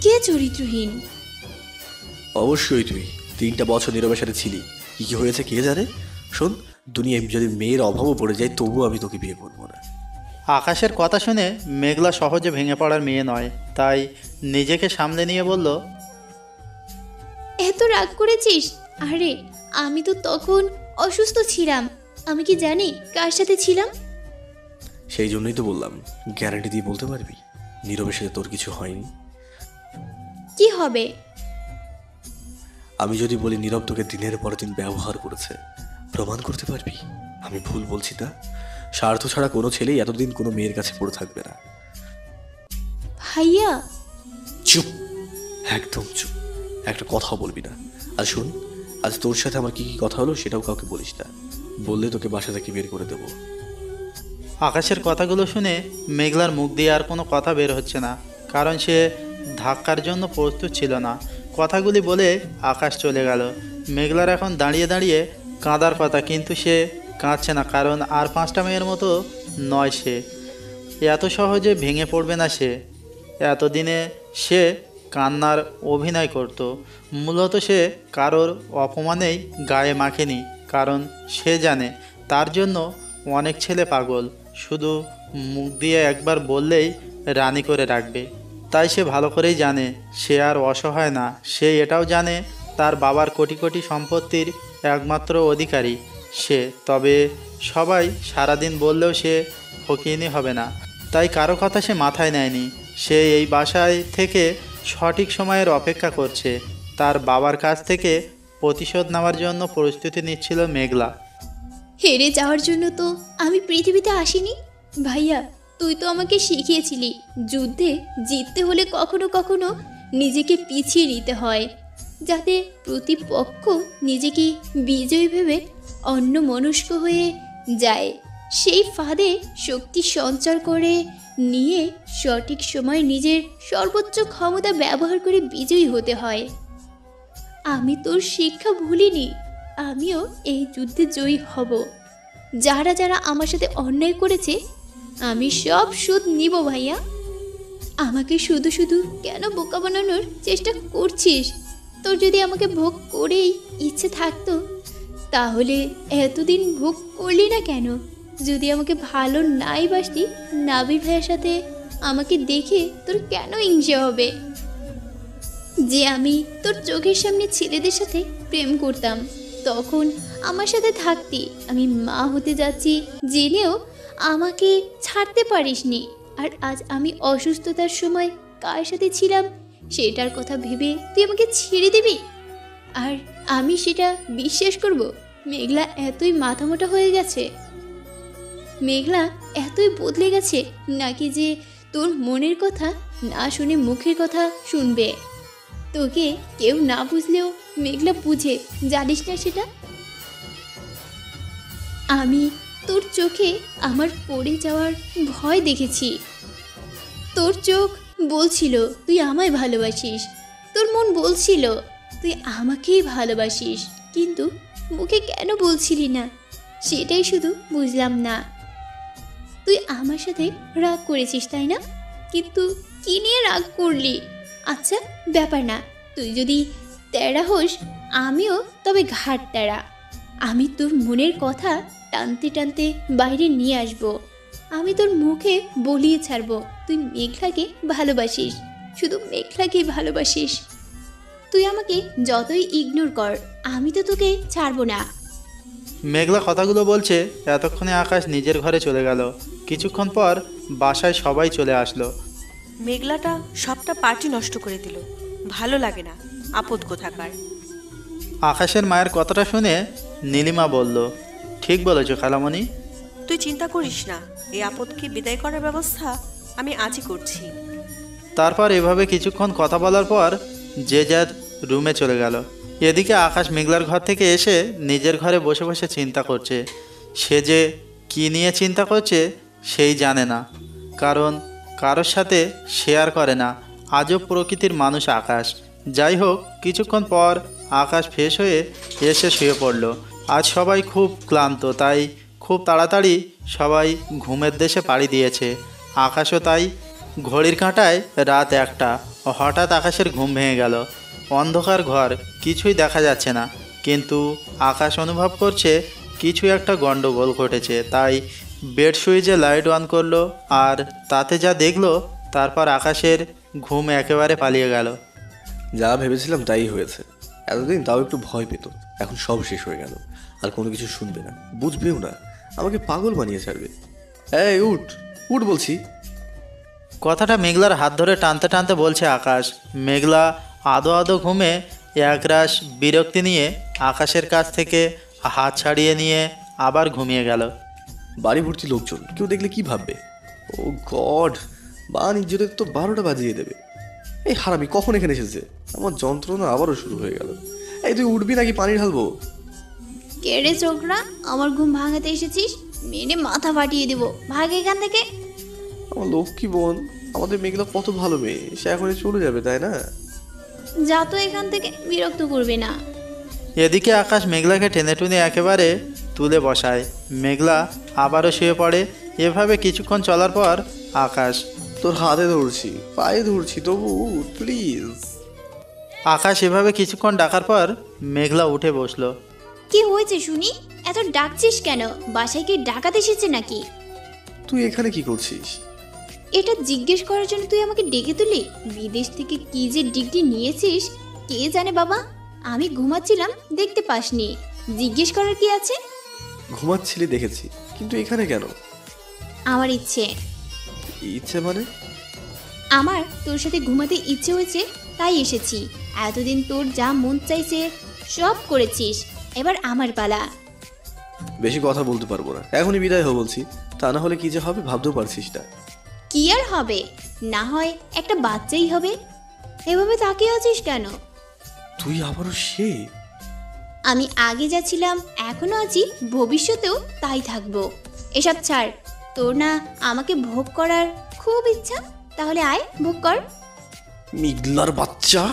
কে চরিত্রহীন? অবশ্যই তুই 3টা বছর নীরবের সাথে ছিলি, কি কি হয়েছে কে জানে। শোন, দুনিয়ায় যদি মেয়ের অভাবও পড়ে যায় তবুও আমি তোকে বিয়ে করবো না। আকাশের কথা শুনে মেঘলা সহজে ভেঙে পড়ার মেয়ে নয়, তাই নিজেকে সামলে নিয়ে বলল, এত রাগ করেছিস? আরে আমি তো তখন অসুস্থ ছিলাম, আমি কি জানি কার সাথে ছিলাম? সেই জন্যই তো বললাম, গ্যারান্টি দিয়ে বলতে পারবি নীরবের সাথে তোর কিছু হয়নি? কি হবে? আমি যদি বলি নীরব তোকে দিনের পর দিন ব্যবহার করেছে, প্রমাণ করতে পারবি আমি ভুল বলছি না? স্বার্থ ছাড়া কোনো ছেলেই এতদিন কোনো মেয়ের কাছে পড়ে থাকবে না। ভাইয়া চুপ, একদম চুপ, একটা কথা বলবি না। আর শুন, আজ তোর সাথে আমার কি কি কথা হলো সেটাও কাউকে বলিস না, বললে তোকে বাসা থেকে বের করে দেবো। আকাশের কথাগুলো শুনে মেঘলার মুখ দিয়ে আর কোনো কথা বের হচ্ছে না, কারণ সে ধাক্কার জন্য প্রস্তুত ছিল না। কথাগুলি বলে আকাশ চলে গেল। মেঘলার এখন দাঁড়িয়ে দাঁড়িয়ে কাঁদার কথা, কিন্তু সে কাঁদছে না, কারণ আর 5টা মেয়ের মতো নয় সে, এত সহজে ভেঙে পড়বে না সে। এতদিনে সে কান্নার অভিনয় করত। মূলত সে কারোর অপমানেই গায়ে মাখেনি, কারণ সে জানে তার জন্য অনেক ছেলে পাগল, শুধু মুখ দিয়ে একবার বললেই রানী করে রাখবে। তাই সে ভালো করেই জানে সে আর অসহায় না। সে এটাও জানে তার বাবার কোটি কোটি সম্পত্তির একমাত্র অধিকারী সে। তবে সবাই সারাদিন বললেও সে ফকিনি হবে না, তাই কারো কথা সে মাথায় নেয়নি। সে এই বাসায় থেকে সঠিক সময়ের অপেক্ষা করছে। তার বাবার কাছ থেকে প্রতিশোধ নেওয়ার জন্য প্রস্তুতি নিচ্ছিল মেঘলা। হেরে যাওয়ার জন্য তো আমি পৃথিবীতে আসিনি ভাইয়া। তুই তো আমাকে শিখিয়েছিলি যুদ্ধে জিততে হলে কখনো কখনো নিজেকে পিছিয়ে নিতে হয়, যাতে প্রতিপক্ষ নিজেকে বিজয়ী ভেবে অন্যমনস্ক হয়ে যায়। সেই ফাঁদে শক্তি সঞ্চার করে নিয়ে সঠিক সময় নিজের সর্বোচ্চ ক্ষমতা ব্যবহার করে বিজয়ী হতে হয়। আমি তোর শিক্ষা ভুলিনি, আমিও এই যুদ্ধে জয়ী হব। যারা যারা আমার সাথে অন্যায় করেছে আমি সব শোধ নিব ভাইয়া। আমাকে শুধু শুধু কেন বোকা বানানোর চেষ্টা করছিস? তোর যদি আমাকে ভোগ করেই ইচ্ছে থাকতো তাহলে এতদিন ভোগ করলি না কেন? যদি আমাকে ভালো নাই বাসতি, নাবির ভাইয়ের সাথে আমাকে দেখে তোর কেন হিংসা হবে যে আমি তোর চোখের সামনে ছেলেদের সাথে প্রেম করতাম? তখন আমার সাথে থাকতি, আমি মা হতে যাচ্ছি জেনেও আমাকে ছাড়তে পারিসনি। আর আজ আমি অসুস্থতার সময় কার সাথে ছিলাম সেটার কথা ভেবে তুই আমাকে ছেড়ে দিবি? আর আমি সেটা বিশ্বাস করব? মেঘলা এতই মাথামোটা হয়ে গেছে? মেঘলা এতই বদলে গেছে নাকি যে তোর মনের কথা না শুনে মুখের কথা শুনবে? তোকে কেউ না বুঝলেও মেঘলা বুঝে, জানিস না সেটা? আমি তোর চোখে আমার পড়ে যাওয়ার ভয় দেখেছি। তোর চোখ বলছিল তুই আমায় ভালোবাসিস, তোর মন বলছিল তুই আমাকেই ভালোবাসিস, কিন্তু মুখে কেন বলছিলি না সেটাই শুধু বুঝলাম না। তুই আমার সাথে রাগ করেছিস তাই না? কিন্তু কি নিয়ে রাগ করলি? আচ্ছা ব্যাপার না, তুই যদি তেরা হোস আমিও তবে ঘাট তেরা। আমি তোর মনের কথা টানতে টানতে বাইরে নিয়ে আসব। আমি তোর মুখে বলিয়ে ছাড়বো তুই মেঘলাকে ভালোবাসিস, শুধু মেঘলাকেই ভালোবাসিস। তুই আমাকে যতই ইগনোর কর, আমি তো তোকে ছাড়বো না। মেঘলা কথাগুলো বলছে, এতক্ষণে আকাশ নিজের ঘরে চলে গেল। কিছুক্ষণ পর বাসায় সবাই চলে আসলো। মেঘলাটা সবটা পার্টি নষ্ট করে দিল, ভালো লাগে না, আপদ কোথাকার। আকাশের মায়ের কথাটা শুনে নীলিমা বলল, ঠিক বলেছ খালামণি। তুই চিন্তা করিস না, এই আপদকে বিদায় করার ব্যবস্থা আমি আজই করছি। তারপর এভাবে কিছুক্ষণ কথা বলার পর যে যার রুমে চলে গেল। এদিকে আকাশ মেঘলার ঘর থেকে এসে নিজের ঘরে বসে বসে চিন্তা করছে। সে যে কী নিয়ে চিন্তা করছে সেই জানে না, কারণ কারোর সাথে শেয়ার করে না। আজব প্রকৃতির মানুষ আকাশ। যাই হোক, কিছুক্ষণ পর আকাশ ফ্রেশ হয়ে এসে শুয়ে পড়ল। আজ সবাই খুব ক্লান্ত, তাই খুব তাড়াতাড়ি সবাই ঘুমের দেশে পাড়ি দিয়েছে। আকাশও তাই। ঘড়ির কাঁটায় রাত 1টা। হঠাৎ আকাশের ঘুম ভেঙে গেল। অন্ধকার ঘর, কিছুই দেখা যাচ্ছে না, কিন্তু আকাশ অনুভব করছে কিছু একটা গন্ডগোল ঘটেছে। তাই বেড সুইচে লাইট অন করলো, আর তাতে যা দেখলো তারপর আকাশের ঘুম একেবারে পালিয়ে গেল। যা ভেবেছিলাম তাই হয়েছে। এতদিন তাও একটু ভয় পেত, এখন সব শেষ হয়ে গেল। আর কোনো কিছু শুনবে না, বুঝবেও না, আমাকে পাগল বানিয়ে ছাড়বে। এই উঠ উঠ বলছি। কথাটা মেঘলার হাত ধরে টানতে টানতে বলছে আকাশ। মেঘলা আদো আদো ঘুমে একরাশ বিরক্তি নিয়ে আকাশের কাছ থেকে হাত ছাড়িয়ে নিয়ে আবার ঘুমিয়ে গেল। বাড়ি ভর্তি লোকজন, কেউ দেখলে কি ভাববে? ও গড, বান ইজ্জতের তো 12টা বাজিয়ে দেবে। এই হারামি কখন এখানে এসেছে? আমার যন্ত্রণা আবারও শুরু হয়ে গেল। এই তুই উঠবি নাকি পানি ঢালবো? কেড়ে চোখরা, আমার ঘুম ভাঙাতে এসেছিস? মেরে মাথা ফাটিয়ে দেব, ভাগ এখান থেকে। আমার লক্ষ্মী বোন, আমাদের মেঘলা কত ভালো মেয়ে, সে এখন চলে যাবে তাই না? যা তো এখান থেকে, বিরক্ত করবে না। এদিকে আকাশ মেঘলাকে টেনে টুনে একেবারে তুলে বসায়। মেঘলা আবারও শুয়ে পড়ে। এভাবে কিছুক্ষণ চলার পর আকাশ তোর হাতে ধরছি, পায়ে ধরছি, তবু প্লিজ। আকাশ এভাবে কিছুক্ষণ ডাকার পর মেঘলা উঠে বসলো। কি হয়েছে শুনি? এত ডাকছিস কেন? বাসায় কি ডাকাত এসেছে নাকি? তুই এখানে কি করছিস? এটা জিজ্ঞেস করার জন্য তুই আমাকে ডেকে তুলি? বিদেশ থেকে কি যে ডিগ্রি নিয়েছিস কে জানে বাবা। আমি ঘুমাচ্ছিলাম, দেখতে পাসনি। জিজ্ঞেস করার কি আছে? ঘুমাচ্ছিলি দেখেছি, কিন্তু এখানে কেন? আমার ইচ্ছে। ইচ্ছে মানে? আমার তোর সাথে ঘুমাতে ইচ্ছে হয়েছে, তাই এসেছি। এতদিন তোর যা মন চাইছে সব করেছিস, এবার আমার পালা। বেশি কথা বলতে পারবো না, এখনই বিদায় হো বলছি। তা না হলে কি যে হবে ভাবতেও পারছিস না। কি আর হবে? না হয় একটা বাচ্চাই হবে। এভাবে তাকিয়ে আছিস কেন? তুই আবারও সে? আমি আগে যা ছিলাম এখনো আছি, ভবিষ্যতেও তাই থাকবো। এসব ছাড়। তোর না আমাকে ভোগ করার খুব ইচ্ছা? তাহলে আয়, ভোগ কর। মেঘলার বাচ্চা!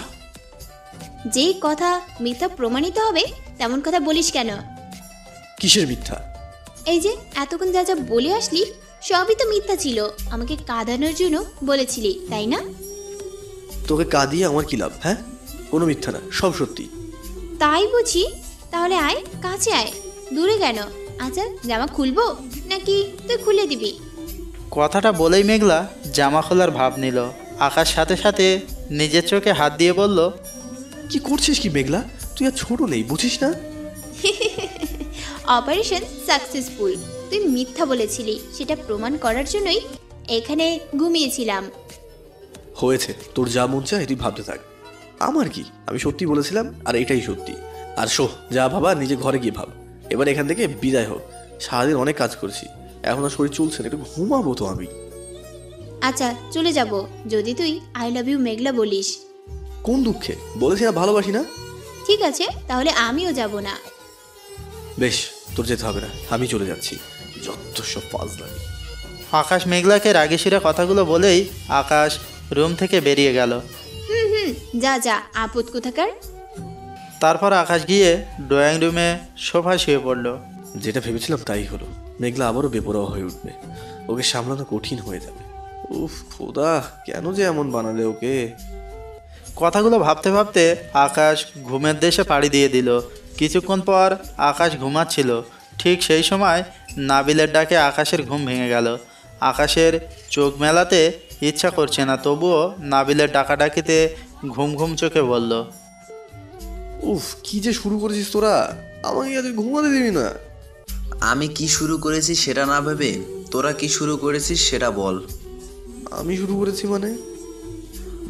যেই কথা মিথ্যা প্রমাণিত হবে তেমন কথা বলিস কেন? কিসের মিথ্যা? এই যে এতক্ষণ যা যা বলে আসলি সবই তো মিথ্যা ছিল। আমাকে কাঁদানোর জন্য বলেছিলি, তাই না? তোকে কাঁদিয়ে আমার কি লাভ? হ্যাঁ, কোনো মিথ্যা না, সব সত্যি। তাই বুঝি? তাহলে আয়, কাছে আয়। দূরে কেন? আচ্ছা, জামা খুলবো নাকি তুই খুলে দিবি? কথাটা বলেই মেঘলা জামা খোলার ভাব নিল। আকাশ সাথে সাথে নিজের চোখে হাত দিয়ে বলল, কি করছিস কি মেঘলা? তুই আর ছোট নেই, বুঝিস না? Operation successful. তুই মিথ্যা বলেছিলি, সেটা প্রমাণ করার জন্যই এখানে ঘুমিয়েছিলাম। হয়েছে, তোর যা মন চায় তুই ভাবতে থাক। আমার কি? আমি সত্যি বলেছিলাম, আর এটাই সত্যি। আর শো, যা ভাবা নিজে ঘরে গিয়ে ভাব। এবার এখান থেকে বিদায় হোক। সারাদিন অনেক কাজ করছি, এখন আর শরীর চলছে না, একটু ঘুমাবো তো আমি। আচ্ছা, চলে যাব যদি তুই আই লাভ ইউ মেঘলা বলিস। কোন দুঃখে? বলেছি না ভালোবাসি না? ঠিক আছে, তাহলে আমিও যাব না। বেশ, তোর যেতে হবে না, আমি চলে যাচ্ছি। যত সব ফাজলামি। আকাশ মেঘলাকে রাগেশিরা কথাগুলো বলেই আকাশ রুম থেকে বেরিয়ে গেল। যা যা, আপদ কোথাকার। তারপর আকাশ গিয়ে ড্রয়িং রুমে সোফা শুয়ে পড়ল। যেটা ভেবেছিলাম তাই হলো। মেঘলা আবারও বেপরোয়া হয়ে উঠবে, ওকে সামলানো কঠিন হয়ে যাবে। উফ খোদা, কেন যে এমন বানালে ওকে। কথাগুলো ভাবতে ভাবতে আকাশ ঘুমের দেশে পাড়ি দিয়ে দিল। কিছুক্ষণ পর আকাশ ঘুমাচ্ছিল, ঠিক সেই সময় নাবিলের ডাকে আকাশের ঘুম ভেঙে গেল। আকাশের চোখ মেলাতে ইচ্ছা করছে না, তবুও নাবিলের ডাকাডাকিতে ঘুম ঘুম চোখে বলল, উফ কি যে শুরু করেছিস তোরা, আমাকে আজ ঘুমাতে দিবি না। আমি কি শুরু করেছি সেটা না ভেবে তোরা কি শুরু করেছিস সেটা বল। আমি শুরু করেছি মানে?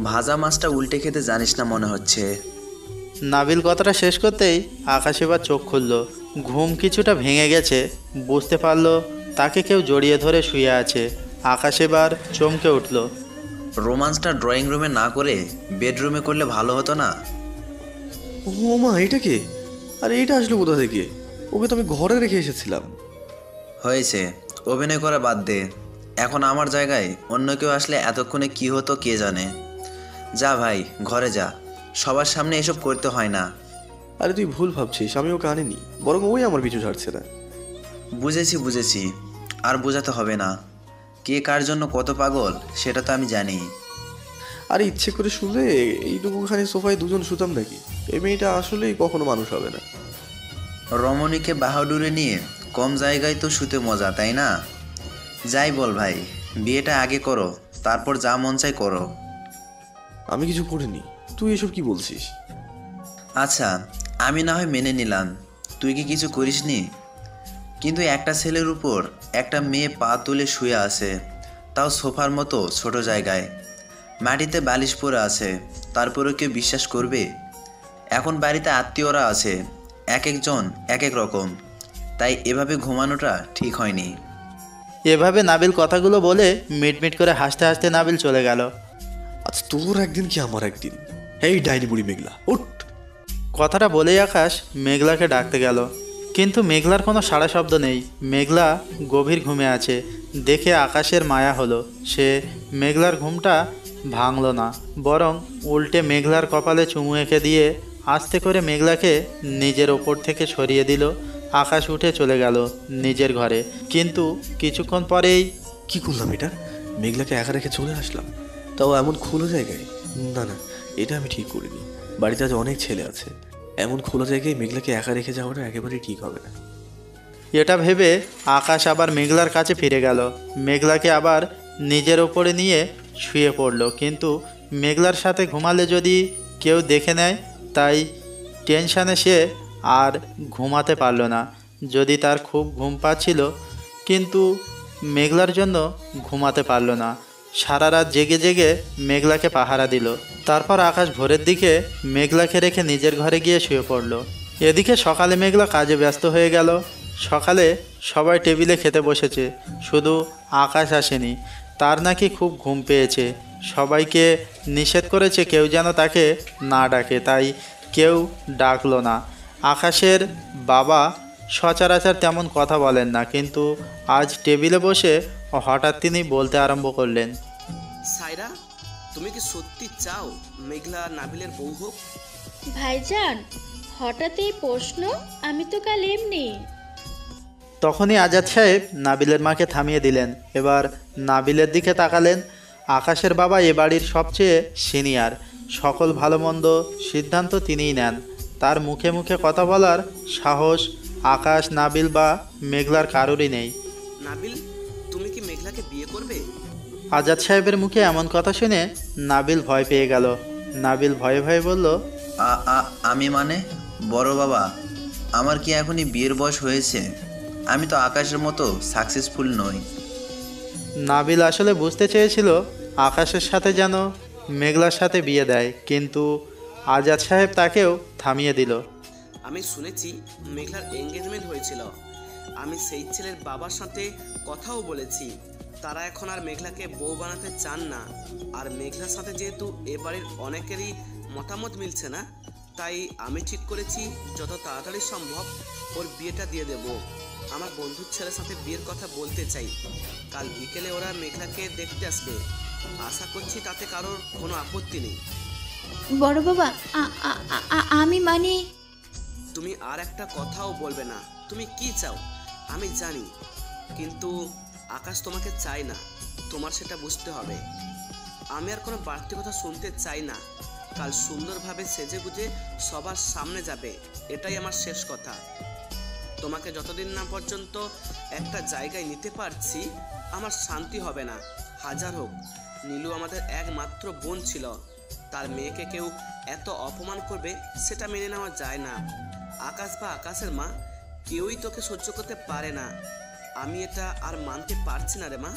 ভাজা মাছটা উল্টে খেতে জানিস না মনে হচ্ছে। নাবিল কথাটা শেষ করতেই আকাশ এবার চোখ খুলল। ঘুম কিছুটা ভেঙে গেছে, বুঝতে পারল তাকে কেউ জড়িয়ে ধরে শুয়ে আছে। আকাশ এবার চমকে উঠল। রোমান্সটা ড্রয়িং রুমে না করে বেডরুমে করলে ভালো হতো না? ও মা, এটা কে? আর এটা আসলো কোথা থেকে? ওকে তো আমি ঘরে রেখে এসেছিলাম। হয়েছে, অভিনয় করা বাদ দে। এখন আমার জায়গায় অন্য কেউ আসলে এতক্ষণে কি হতো কে জানে। যা ভাই, ঘরে যা, সবার সামনে এসব করতে হয় না। আরে তুই ভুল ভাবছিস, আমি ওকে আনিনি, বরং ওই আমার পিছু ছাড়ছে না। বুঝেছি, আর বোঝাতে হবে না। কে কার জন্য কত পাগল সেটা তো আমি জানি। আর ইচ্ছে করে শুলে এইটুকুখানি সোফায় দুজন শুতাম নাকি? এই মেয়েটা আসলেই কখনো মানুষ হবে না। রমণীকে বাহাদুরে নিয়ে কম জায়গায় তো শুতে মজা, তাই না? যাই বল ভাই, বিয়েটা আগে করো, তারপর যা মন চাই করো। আমি কিছু করিনি, তুই এসব কি বলছিস? আচ্ছা, আমি না হয় মেনে নিলাম তুই কি কিছু করিসনি, কিন্তু একটা ছেলের উপর একটা মেয়ে পা তুলে শুয়ে আছে, তাও সোফার মতো ছোট জায়গায়, মাটিতে বালিশ পরে আছে, তারপরে কেউ বিশ্বাস করবে? এখন বাড়িতে আত্মীয়রা আছে, এক একজন এক এক রকম, তাই এভাবে ঘুমানোটা ঠিক হয়নি। এভাবে নাবিল কথাগুলো বলে মিটমিট করে হাসতে হাসতে নাবিল চলে গেল। আচ্ছা, তোর একদিন কি আমার একদিন। এই ডাইনি বুড়ি মেঘলা, উঠ। কথাটা বলেই আকাশ মেঘলাকে ডাকতে গেল, কিন্তু মেঘলার কোনো সাড়া শব্দ নেই। মেঘলা গভীর ঘুমে আছে দেখে আকাশের মায়া হলো। সে মেঘলার ঘুমটা ভাঙল না, বরং উল্টে মেঘলার কপালে চুমু এঁকে দিয়ে আস্তে করে মেঘলাকে নিজের ওপর থেকে সরিয়ে দিল। আকাশ উঠে চলে গেল নিজের ঘরে, কিন্তু কিছুক্ষণ পরেই কি করলাম এটা? মেঘলাকে একা রেখে চলে আসলাম, তাও এমন খোলা জায়গায়। না না, এটা আমি ঠিক করিনি। বাড়িতে আজ অনেক ছেলে আছে, এমন খোলা জায়গায় মেঘলাকে একা রেখে যাওয়াটা একেবারেই ঠিক হবে না। এটা ভেবে আকাশ আবার মেঘলার কাছে ফিরে গেল। মেঘলাকে আবার নিজের ওপরে নিয়ে শুয়ে পড়ল, কিন্তু মেঘলার সাথে ঘুমালে যদি কেউ দেখে নেয়, তাই টেনশানে সে আর ঘুমাতে পারল না। যদি তার খুব ঘুম পাচ্ছিল, কিন্তু মেঘলার জন্য ঘুমাতে পারল না। সারা রাত জেগে জেগে মেঘলাকে পাহারা দিল। তারপর আকাশ ভোরের দিকে মেঘলাকে রেখে নিজের ঘরে গিয়ে শুয়ে পড়ল। এদিকে সকালে মেঘলা কাজে ব্যস্ত হয়ে গেল। সকালে সবাই টেবিলে খেতে বসেছে, শুধু আকাশ আসেনি। তার নাকি খুব ঘুম পেয়েছে। সবাইকে নিষেধ করেছে কেউ যেন তাকে না ডাকে, তাই কেউ ডাকলো না। আকাশের বাবা সচরাচর তেমন কথা বলেন না, কিন্তু আজ টেবিলে বসে হঠাৎ তিনি বলতে আরম্ভ করলেন, সাইরা, তুমি কি সত্যি চাও মেঘলা নাবিলের বউ হোক? ভাইজান, হঠাৎ এই প্রশ্ন? আমি তো কাল এমনি। তখনই আজাদ সাহেব নাবিলের মাকে থামিয়ে দিলেন। এবার নাবিলের দিকে তাকালেন। আকাশের বাবা এ বাড়ির সবচেয়ে সিনিয়র, সকল ভালো মন্দ সিদ্ধান্ত তিনিই নেন। তার মুখে মুখে কথা বলার সাহস আকাশ, নাবিল বা মেঘলার কারোরই নেই। নাবিল, তুমি কি মেঘলাকে বিয়ে করবে? আজাদ সাহেবের মুখে এমন কথা শুনে নাবিল ভয় পেয়ে গেল। নাবিল ভয়ে ভয়ে বলল, আমি মানে বড় বাবা, আমার কি এখনই বিয়ের বয়স হয়েছে? আমি তো আকাশের মতো সাকসেসফুল নই। নাবিল আসলে বুঝতে চেয়েছিল আকাশের সাথে যেন মেঘলার সাথে বিয়ে দেয়, কিন্তু আজাদ সাহেব তাকেও থামিয়ে দিল। আমি শুনেছি মেঘলার এঙ্গেজমেন্ট হয়েছিল। আমি সেই ছেলের বাবার সাথে কথাও বলেছি। তারা এখন আর মেঘলাকে বউ বানাতে চান না। আর মেঘলার সাথে যেহেতু এ বাড়ির অনেকেরই মতামত মিলছে না, তাই আমি ঠিক করেছি যত তাড়াতাড়ি সম্ভব ওর বিয়েটা দিয়ে দেব। আমার বন্ধুর ছেলের সাথে বিয়ের কথা বলতে চাই। কাল বিকেলে ওরা মেঘলাকে দেখতে আসবে। আশা করছি তাতে কারোর কোনো আপত্তি নেই। বড় বাবা, আমি মানে। তুমি আর একটা কথাও বলবে না। তুমি কি চাও আমি জানি, কিন্তু আকাশ তোমাকে চায় না, তোমার সেটা বুঝতে হবে। আমি আর কোনো বাড়তি কথা শুনতে চাই না। কাল সুন্দরভাবে সেজে গুজে সবার সামনে যাবে, এটাই আমার শেষ কথা। তোমাকে যতদিন না পর্যন্ত একটা জায়গায় নিতে পারছি, আমার শান্তি হবে না। হাজার হোক, নীলু আমাদের একমাত্র বোন ছিল। তার মেয়েকে কেউ এত অপমান করবে, সেটা মেনে নেওয়া যায় না। আকাশ বা আকাশের মা কেউই তোকে সহ্য করতে পারে না। আমি এটা আর মানতে পারছি না রে মা।